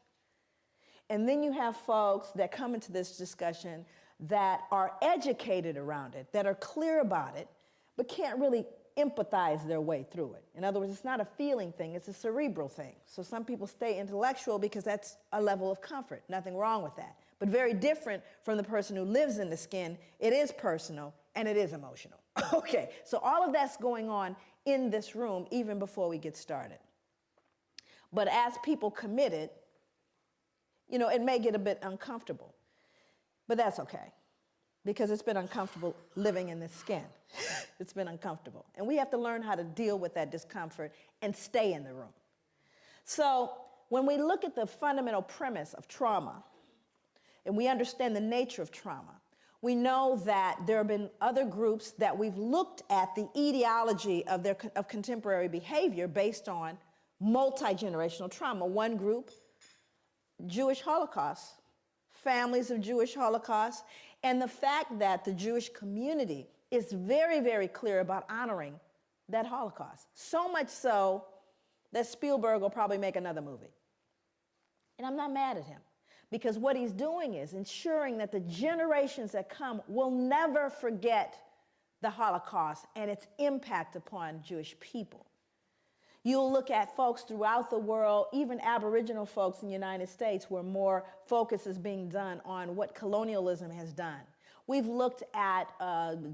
And then you have folks that come into this discussion that are educated around it, that are clear about it, but can't really empathize their way through it. In other words, it's not a feeling thing, it's a cerebral thing. So some people stay intellectual because that's a level of comfort. Nothing wrong with that. But very different from the person who lives in the skin. It is personal and it is emotional. Okay, so all of that's going on in this room even before we get started. But as people commit it, you know, it may get a bit uncomfortable. But that's okay, because it's been uncomfortable living in this skin. It's been uncomfortable. And we have to learn how to deal with that discomfort and stay in the room. So when we look at the fundamental premise of trauma, and we understand the nature of trauma, we know that there have been other groups that we've looked at the etiology of contemporary behavior based on multi-generational trauma. One group, Jewish Holocaust, families of Jewish Holocaust, and the fact that the Jewish community is very, very clear about honoring that Holocaust. So much so that Spielberg will probably make another movie. And I'm not mad at him, because what he's doing is ensuring that the generations that come will never forget the Holocaust and its impact upon Jewish people. You'll look at folks throughout the world, even Aboriginal folks in the United States, where more focus is being done on what colonialism has done. We've looked at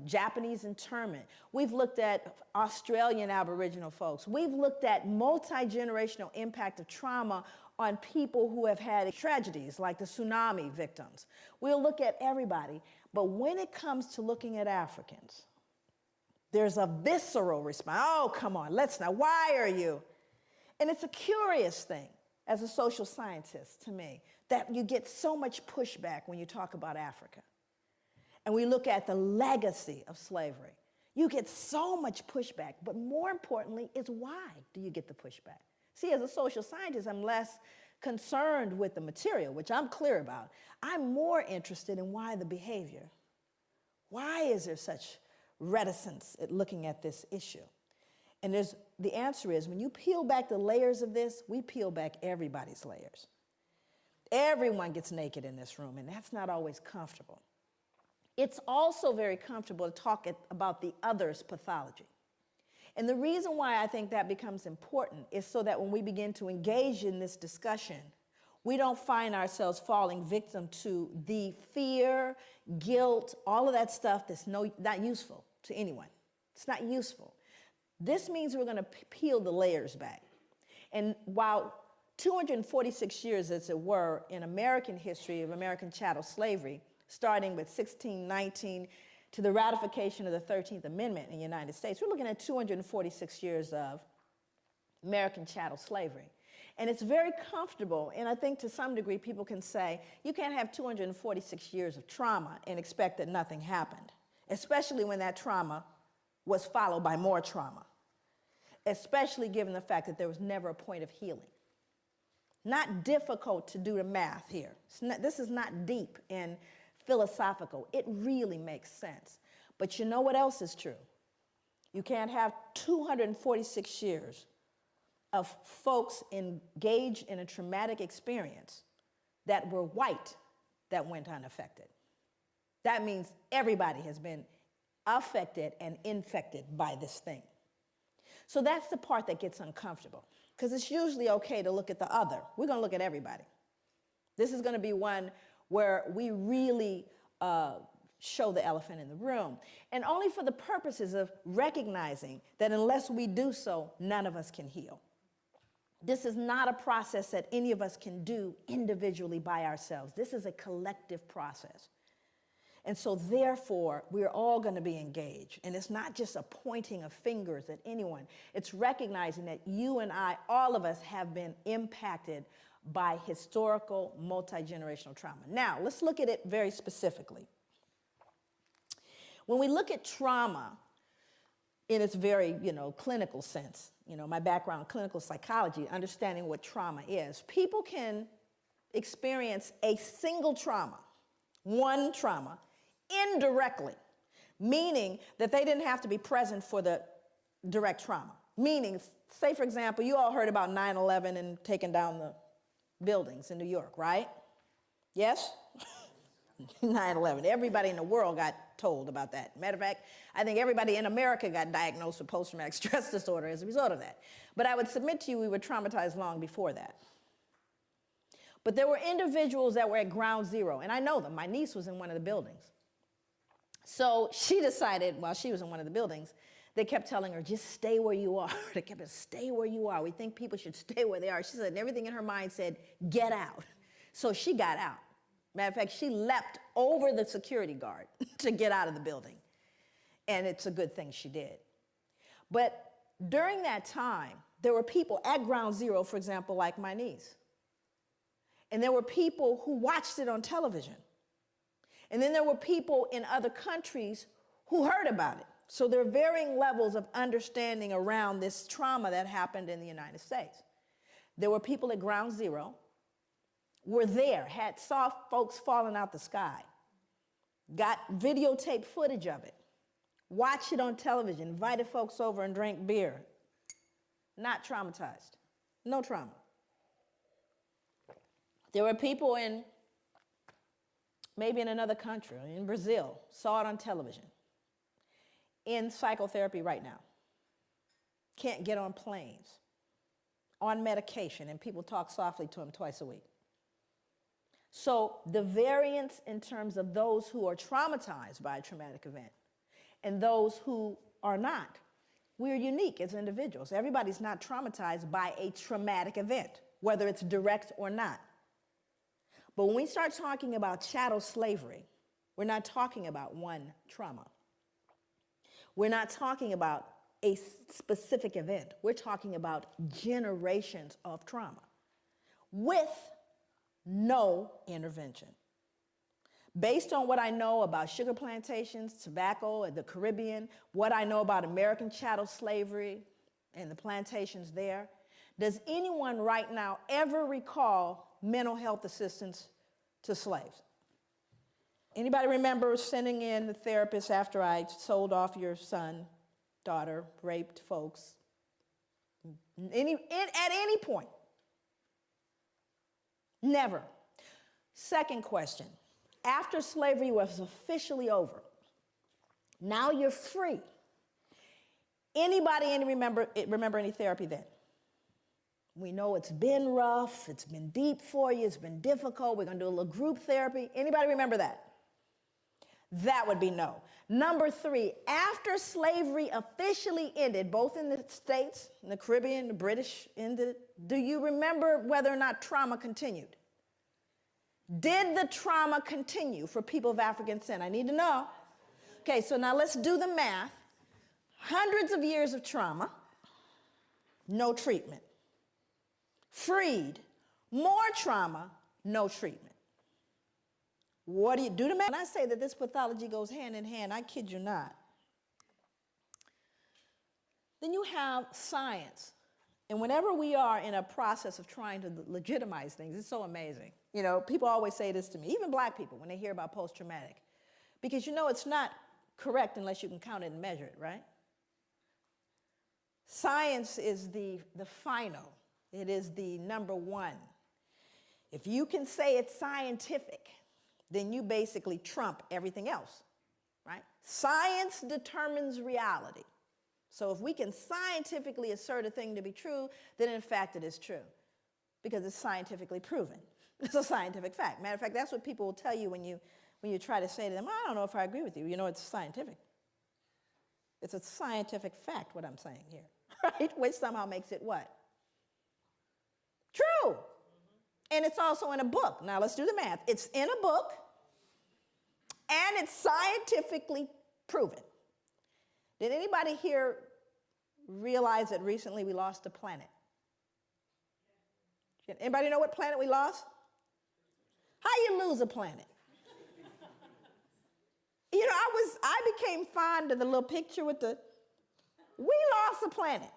Japanese internment. We've looked at Australian Aboriginal folks. We've looked at multi-generational impact of trauma on people who have had tragedies like the tsunami victims. We'll look at everybody. But when it comes to looking at Africans, there's a visceral response. Oh, come on, why are you? And it's a curious thing as a social scientist to me that you get so much pushback when you talk about Africa. And we look at the legacy of slavery. You get so much pushback, but more importantly is why do you get the pushback? See, as a social scientist, I'm less concerned with the material, which I'm clear about. I'm more interested in why the behavior. Why is there such reticence at looking at this issue? And the answer is, when you peel back the layers of this, we peel back everybody's layers. Everyone gets naked in this room, and that's not always comfortable. It's also very comfortable to talk about the other's pathology. And the reason why I think that becomes important is so that when we begin to engage in this discussion, we don't find ourselves falling victim to the fear, guilt, all of that stuff that's not useful to anyone. It's not useful. This means we're going to peel the layers back. And while 246 years, as it were, in American history of American chattel slavery, starting with 1619 to the ratification of the 13th Amendment in the United States, we're looking at 246 years of American chattel slavery. And it's very comfortable, and I think to some degree people can say, you can't have 246 years of trauma and expect that nothing happened, especially when that trauma was followed by more trauma, especially given the fact that there was never a point of healing. Not difficult to do the math here. This is not deep and philosophical. It really makes sense. But you know what else is true? You can't have 246 years of folks engaged in a traumatic experience that were white that went unaffected. That means everybody has been affected and infected by this thing. So that's the part that gets uncomfortable, because it's usually okay to look at the other. We're going to look at everybody. This is going to be one where we really show the elephant in the room, and only for the purposes of recognizing that unless we do so, none of us can heal. This is not a process that any of us can do individually by ourselves. This is a collective process. And so therefore, we're all going to be engaged. And it's not just a pointing of fingers at anyone. It's recognizing that you and I, all of us, have been impacted by historical multi-generational trauma. Now, let's look at it very specifically. When we look at trauma in its very, clinical sense, my background, clinical psychology, understanding what trauma is, people can experience a single trauma, one trauma, indirectly, meaning that they didn't have to be present for the direct trauma. Meaning, say for example, you all heard about 9/11 and taking down the buildings in New York, right? Yes? 9/11. Everybody in the world got told about that. Matter of fact, I think everybody in America got diagnosed with post-traumatic stress disorder as a result of that. But I would submit to you we were traumatized long before that. But there were individuals that were at ground zero, and I know them. My niece was in one of the buildings. So she decided, while she was in one of the buildings, they kept telling her, just stay where you are. They kept saying, stay where you are. We think people should stay where they are. She said, and everything in her mind said, get out. So she got out. Matter of fact, she leapt over the security guard to get out of the building. And it's a good thing she did. But during that time, there were people at ground zero, for example, like my niece. And there were people who watched it on television. And then there were people in other countries who heard about it. So there are varying levels of understanding around this trauma that happened in the United States. There were people at ground zero, were there, saw folks falling out the sky, got videotape footage of it, watched it on television, invited folks over and drank beer. Not traumatized. No trauma. There were people maybe in another country, in Brazil, saw it on television, in psychotherapy right now, can't get on planes, on medication, and people talk softly to them twice a week. So the variance in terms of those who are traumatized by a traumatic event and those who are not, we're unique as individuals. Everybody's not traumatized by a traumatic event, whether it's direct or not. But when we start talking about chattel slavery, we're not talking about one trauma. We're not talking about a specific event. We're talking about generations of trauma with no intervention. Based on what I know about sugar plantations, tobacco, and the Caribbean, what I know about American chattel slavery and the plantations there, does anyone right now ever recall mental health assistance to slaves? Anybody remember sending in the therapist after I sold off your son, daughter, raped folks? At any point? Never. Second question. After slavery was officially over, now you're free. Anybody remember any therapy then? We know it's been rough, it's been deep for you, it's been difficult. We're going to do a little group therapy. Anybody remember that? That would be no. Number 3, after slavery officially ended, both in the States, in the Caribbean, the British ended, do you remember whether or not trauma continued? Did the trauma continue for people of African descent? I need to know. Okay, so now let's do the math. Hundreds of years of trauma, no treatment. Freed, more trauma, no treatment. What do you do to math? When I say that this pathology goes hand in hand, I kid you not. Then you have science. And whenever we are in a process of trying to legitimize things, it's so amazing. You know, people always say this to me, even black people, when they hear about post-traumatic. Because you know it's not correct unless you can count it and measure it, right? Science is the final. It is the number one. If you can say it's scientific, then you basically trump everything else, right? Science determines reality. So if we can scientifically assert a thing to be true, then in fact it is true because it's scientifically proven. It's a scientific fact. Matter of fact, that's what people will tell you when you try to say to them, I don't know if I agree with you. You know, it's scientific. It's a scientific fact, what I'm saying here, right? Which somehow makes it what? True. And it's also in a book. Now let's do the math. It's in a book and it's scientifically proven. Did anybody here realize that recently we lost a planet? Anybody know what planet we lost? How you lose a planet? You know, I became fond of the little picture with we lost a planet.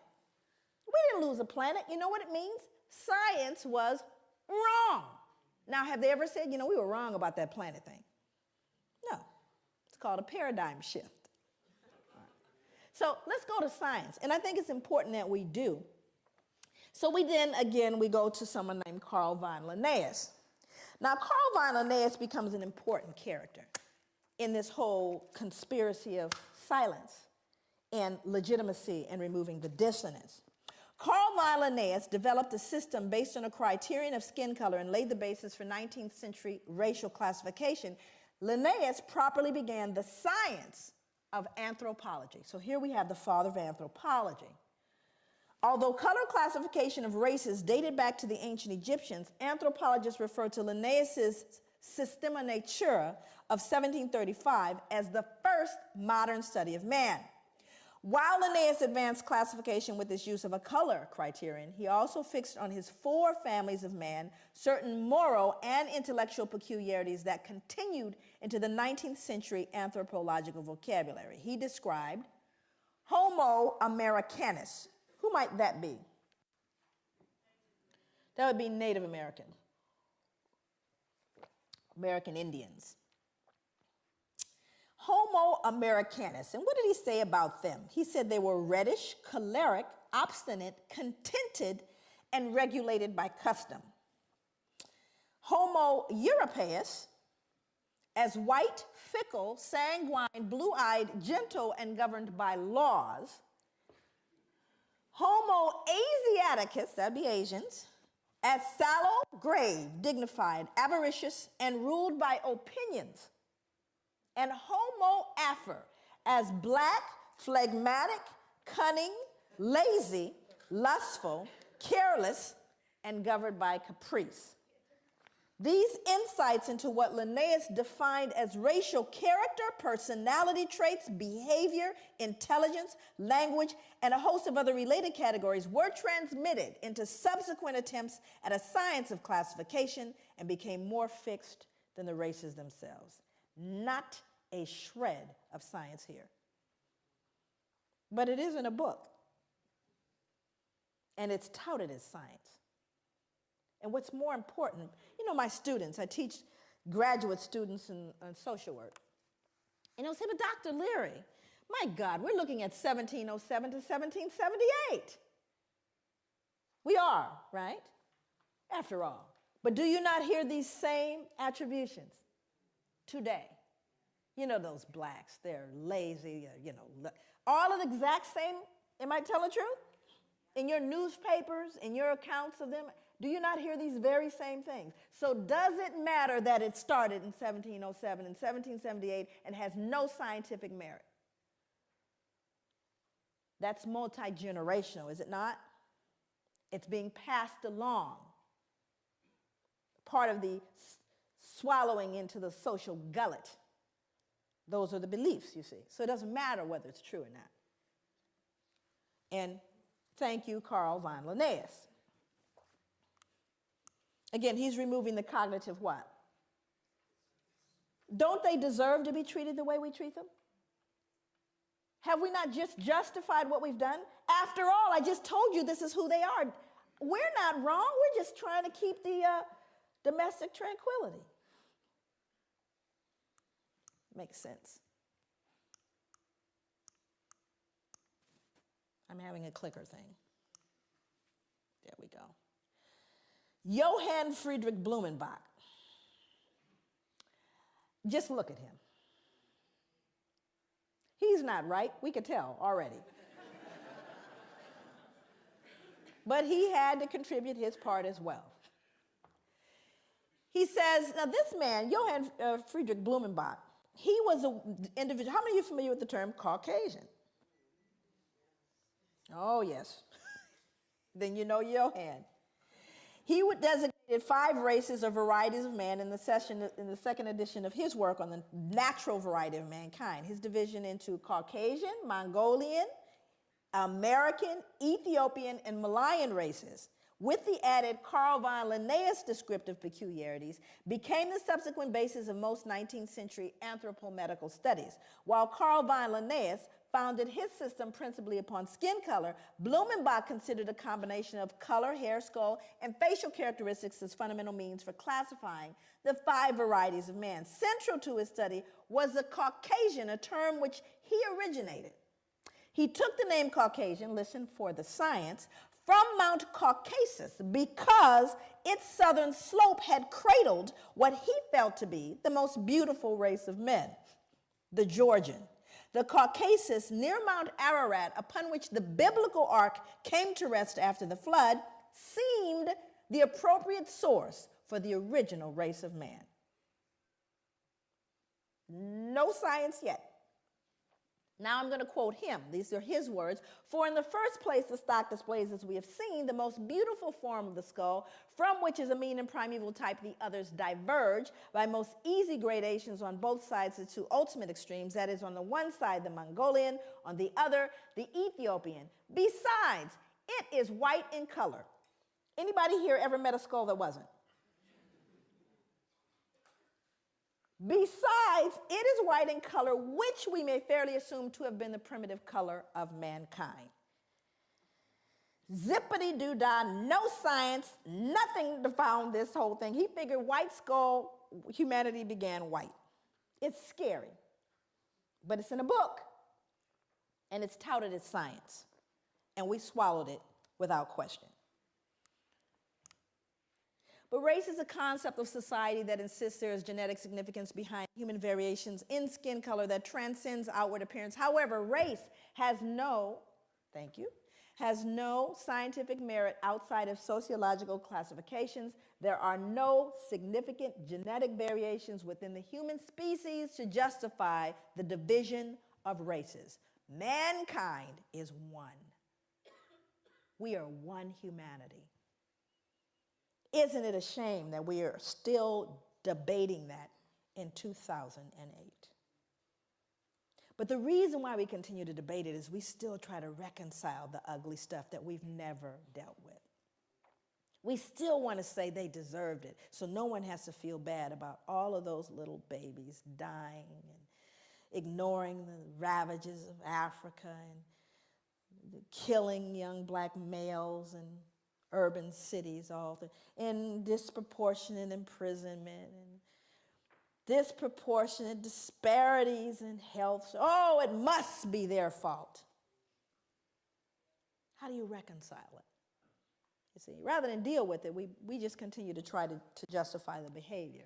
We didn't lose a planet. You know what it means? Science was wrong. Now, have they ever said, you know, we were wrong about that planet thing? No. It's called a paradigm shift. So let's go to science. And I think it's important that we do. So we go to someone named Carl von Linnaeus. Now, Carl von Linnaeus becomes an important character in this whole conspiracy of silence and legitimacy and removing the dissonance. Carl von Linnaeus developed a system based on a criterion of skin color and laid the basis for 19th century racial classification. Linnaeus properly began the science of anthropology. So here we have the father of anthropology. Although color classification of races dated back to the ancient Egyptians, anthropologists refer to Linnaeus's Systema Naturae of 1735 as the first modern study of man. While Linnaeus advanced classification with his use of a color criterion, he also fixed on his 4 families of man certain moral and intellectual peculiarities that continued into the 19th century anthropological vocabulary. He described Homo Americanus. Who might that be? That would be Native Americans, American Indians. Homo Americanus. And what did he say about them? He said they were reddish, choleric, obstinate, contented, and regulated by custom. Homo Europaeus, as white, fickle, sanguine, blue-eyed, gentle, and governed by laws. Homo Asiaticus, that'd be Asians, as sallow, grave, dignified, avaricious, and ruled by opinions. And Homo Afer, as black, phlegmatic, cunning, lazy, lustful, careless, and governed by caprice. These insights into what Linnaeus defined as racial character, personality traits, behavior, intelligence, language, and a host of other related categories were transmitted into subsequent attempts at a science of classification and became more fixed than the races themselves. Not a shred of science here. But it is in a book. And it's touted as science. And what's more important, you know, my students, I teach graduate students in social work. And they'll say, but Dr. Leary, my God, we're looking at 1707 to 1778. We are, right? After all. But do you not hear these same attributions today? You know, those blacks, they're lazy, you know, all of the exact same, am I telling the truth? In your newspapers, in your accounts of them, do you not hear these very same things? So does it matter that it started in 1707 and 1778 and has no scientific merit? That's multi-generational, is it not? It's being passed along. Part of the swallowing into the social gullet. Those are the beliefs, you see. So it doesn't matter whether it's true or not. And thank you, Carl von Linnaeus. Again, he's removing the cognitive what? Don't they deserve to be treated the way we treat them? Have we not just justified what we've done? After all, I just told you this is who they are. We're not wrong. We're just trying to keep the domestic tranquility. Makes sense. I'm having a clicker thing. There we go. Johann Friedrich Blumenbach. Just look at him. He's not right. We could tell already. But he had to contribute his part as well. He says, now this man, Johann Friedrich Blumenbach, he was an individual. How many of you are familiar with the term Caucasian? Oh, yes. Then you know Johann. He designated 5 races or varieties of man in the second edition of his work on the natural variety of mankind. His division into Caucasian, Mongolian, American, Ethiopian, and Malayan races, with the added Carl von Linnaeus descriptive peculiarities, became the subsequent basis of most 19th century anthropomedical studies. While Carl von Linnaeus founded his system principally upon skin color, Blumenbach considered a combination of color, hair, skull, and facial characteristics as fundamental means for classifying the 5 varieties of man. Central to his study was the Caucasian, a term which he originated. He took the name Caucasian, listen for the science, from Mount Caucasus because its southern slope had cradled what he felt to be the most beautiful race of men, the Georgian. The Caucasus near Mount Ararat, upon which the biblical ark came to rest after the flood, seemed the appropriate source for the original race of man. No science yet. Now I'm going to quote him. These are his words. For in the first place, the stock displays, as we have seen, the most beautiful form of the skull, from which is a mean and primeval type the others diverge by most easy gradations on both sides the two ultimate extremes, that is, on the one side the Mongolian, on the other the Ethiopian. Besides, it is white in color. Anybody here ever met a skull that wasn't? Besides, it is white in color, which we may fairly assume to have been the primitive color of mankind. Zippity-doo-dah, no science, nothing to found this whole thing. He figured white skull, humanity began white. It's scary, but it's in a book, and it's touted as science, and we swallowed it without question. But race is a concept of society that insists there is genetic significance behind human variations in skin color that transcends outward appearance. However, race has no scientific merit outside of sociological classifications. There are no significant genetic variations within the human species to justify the division of races. Mankind is one. We are one humanity. Isn't it a shame that we are still debating that in 2008? But the reason why we continue to debate it is we still try to reconcile the ugly stuff that we've never dealt with. We still want to say they deserved it, so no one has to feel bad about all of those little babies dying and ignoring the ravages of Africa and killing young black males and urban cities, and disproportionate imprisonment and disproportionate disparities in health. Oh, it must be their fault. How do you reconcile it? You see, rather than deal with it, we just continue to try to justify the behavior.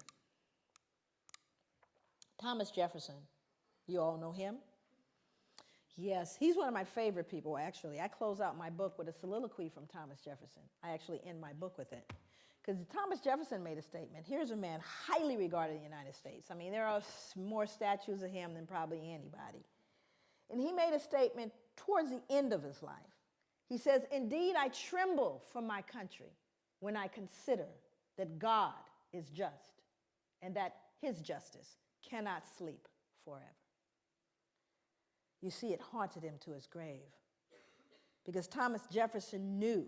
Thomas Jefferson, you all know him? Yes, he's one of my favorite people, actually. I close out my book with a soliloquy from Thomas Jefferson. I actually end my book with it. Because Thomas Jefferson made a statement. Here's a man highly regarded in the United States. I mean, there are more statues of him than probably anybody. And he made a statement towards the end of his life. He says, "Indeed, I tremble for my country when I consider that God is just and that his justice cannot sleep forever." You see, it haunted him to his grave because Thomas Jefferson knew.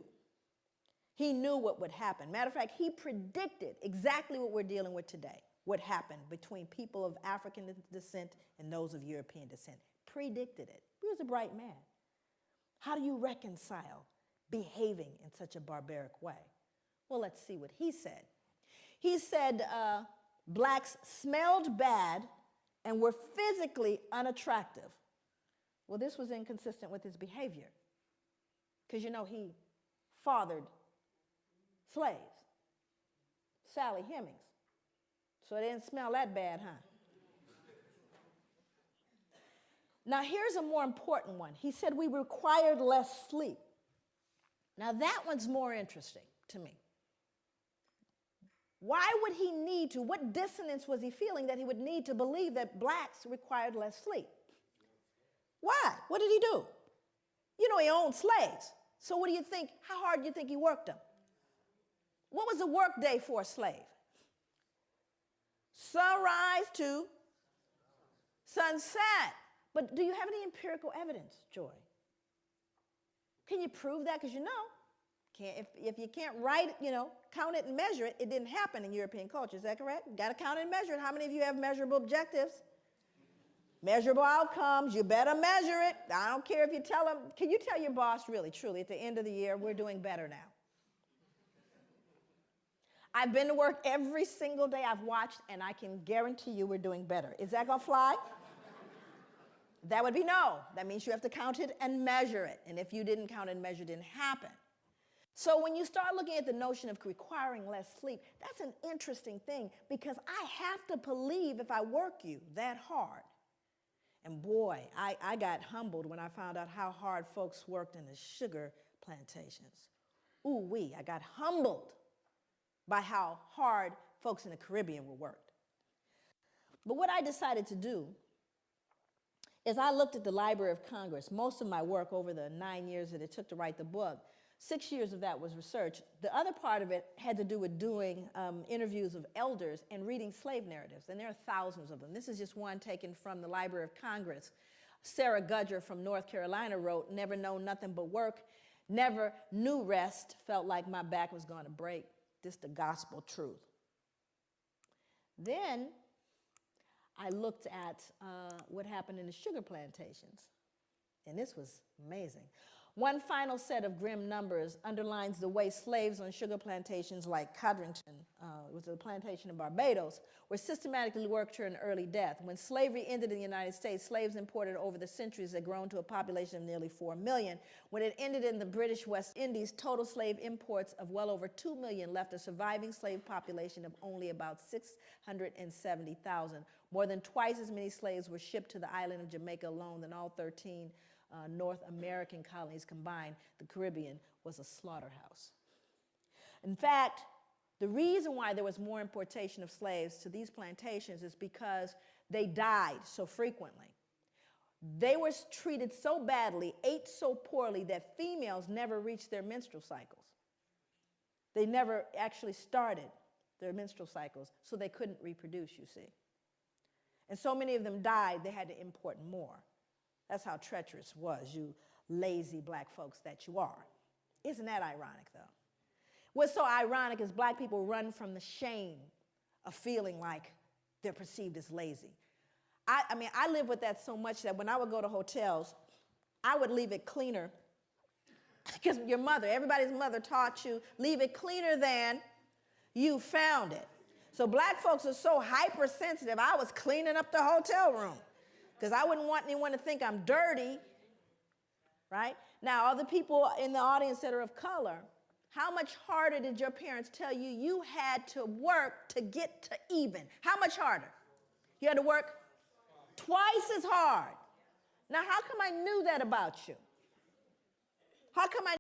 He knew what would happen. Matter of fact, he predicted exactly what we're dealing with today, what happened between people of African descent and those of European descent. Predicted it. He was a bright man. How do you reconcile behaving in such a barbaric way? Well, let's see what he said. He said blacks smelled bad and were physically unattractive. Well, this was inconsistent with his behavior because, you know, he fathered slaves, Sally Hemings. So it didn't smell that bad, huh? Now, here's a more important one. He said we required less sleep. Now, that one's more interesting to me. Why would he need to? What dissonance was he feeling that he would need to believe that blacks required less sleep? Why? What did he do? You know, he owned slaves. So what do you think? How hard do you think he worked them? What was a work day for a slave? Sunrise to sunset. But do you have any empirical evidence, Joy? Can you prove that? Because you know, if you can't write it, you know, count it and measure it, it didn't happen in European culture. Is that correct? Got to count it and measure it. How many of you have measurable objectives? Measurable outcomes, you better measure it. I don't care if you tell them. Can you tell your boss really, truly, at the end of the year, we're doing better now? I've been to work every single day I've watched, and I can guarantee you we're doing better. Is that going to fly? That would be no. That means you have to count it and measure it. And if you didn't count and measure, it didn't happen. So when you start looking at the notion of requiring less sleep, that's an interesting thing, because I have to believe if I work you that hard. And boy, I got humbled when I found out how hard folks worked in the sugar plantations. Ooh-wee, I got humbled by how hard folks in the Caribbean were worked. But what I decided to do is I looked at the Library of Congress. Most of my work over the 9 years that it took to write the book, 6 years of that was research. The other part of it had to do with doing interviews of elders and reading slave narratives, and there are thousands of them. This is just one taken from the Library of Congress. Sarah Gudger from North Carolina wrote, "Never known nothing but work, never knew rest, felt like my back was going to break. This the gospel truth." Then I looked at what happened in the sugar plantations, and this was amazing. One final set of grim numbers underlines the way slaves on sugar plantations like Codrington, which was a plantation in Barbados, were systematically worked to an early death. When slavery ended in the United States, slaves imported over the centuries had grown to a population of nearly 4 million. When it ended in the British West Indies, total slave imports of well over 2 million left a surviving slave population of only about 670,000. More than twice as many slaves were shipped to the island of Jamaica alone than all 13 North American colonies combined. The Caribbean was a slaughterhouse. In fact, the reason why there was more importation of slaves to these plantations is because they died so frequently. They were treated so badly, ate so poorly, that females never reached their menstrual cycles. They never actually started their menstrual cycles, so they couldn't reproduce, you see. And so many of them died, they had to import more. That's how treacherous was, you lazy black folks that you are. Isn't that ironic, though? What's so ironic is black people run from the shame of feeling like they're perceived as lazy. I mean, I live with that so much that when I would go to hotels, I would leave it cleaner, because your mother, everybody's mother taught you, leave it cleaner than you found it. So black folks are so hypersensitive, I was cleaning up the hotel room, because I wouldn't want anyone to think I'm dirty, right? Now, other people in the audience that are of color, how much harder did your parents tell you you had to work to get to even? How much harder? You had to work twice as hard. Now, how come I knew that about you? How come I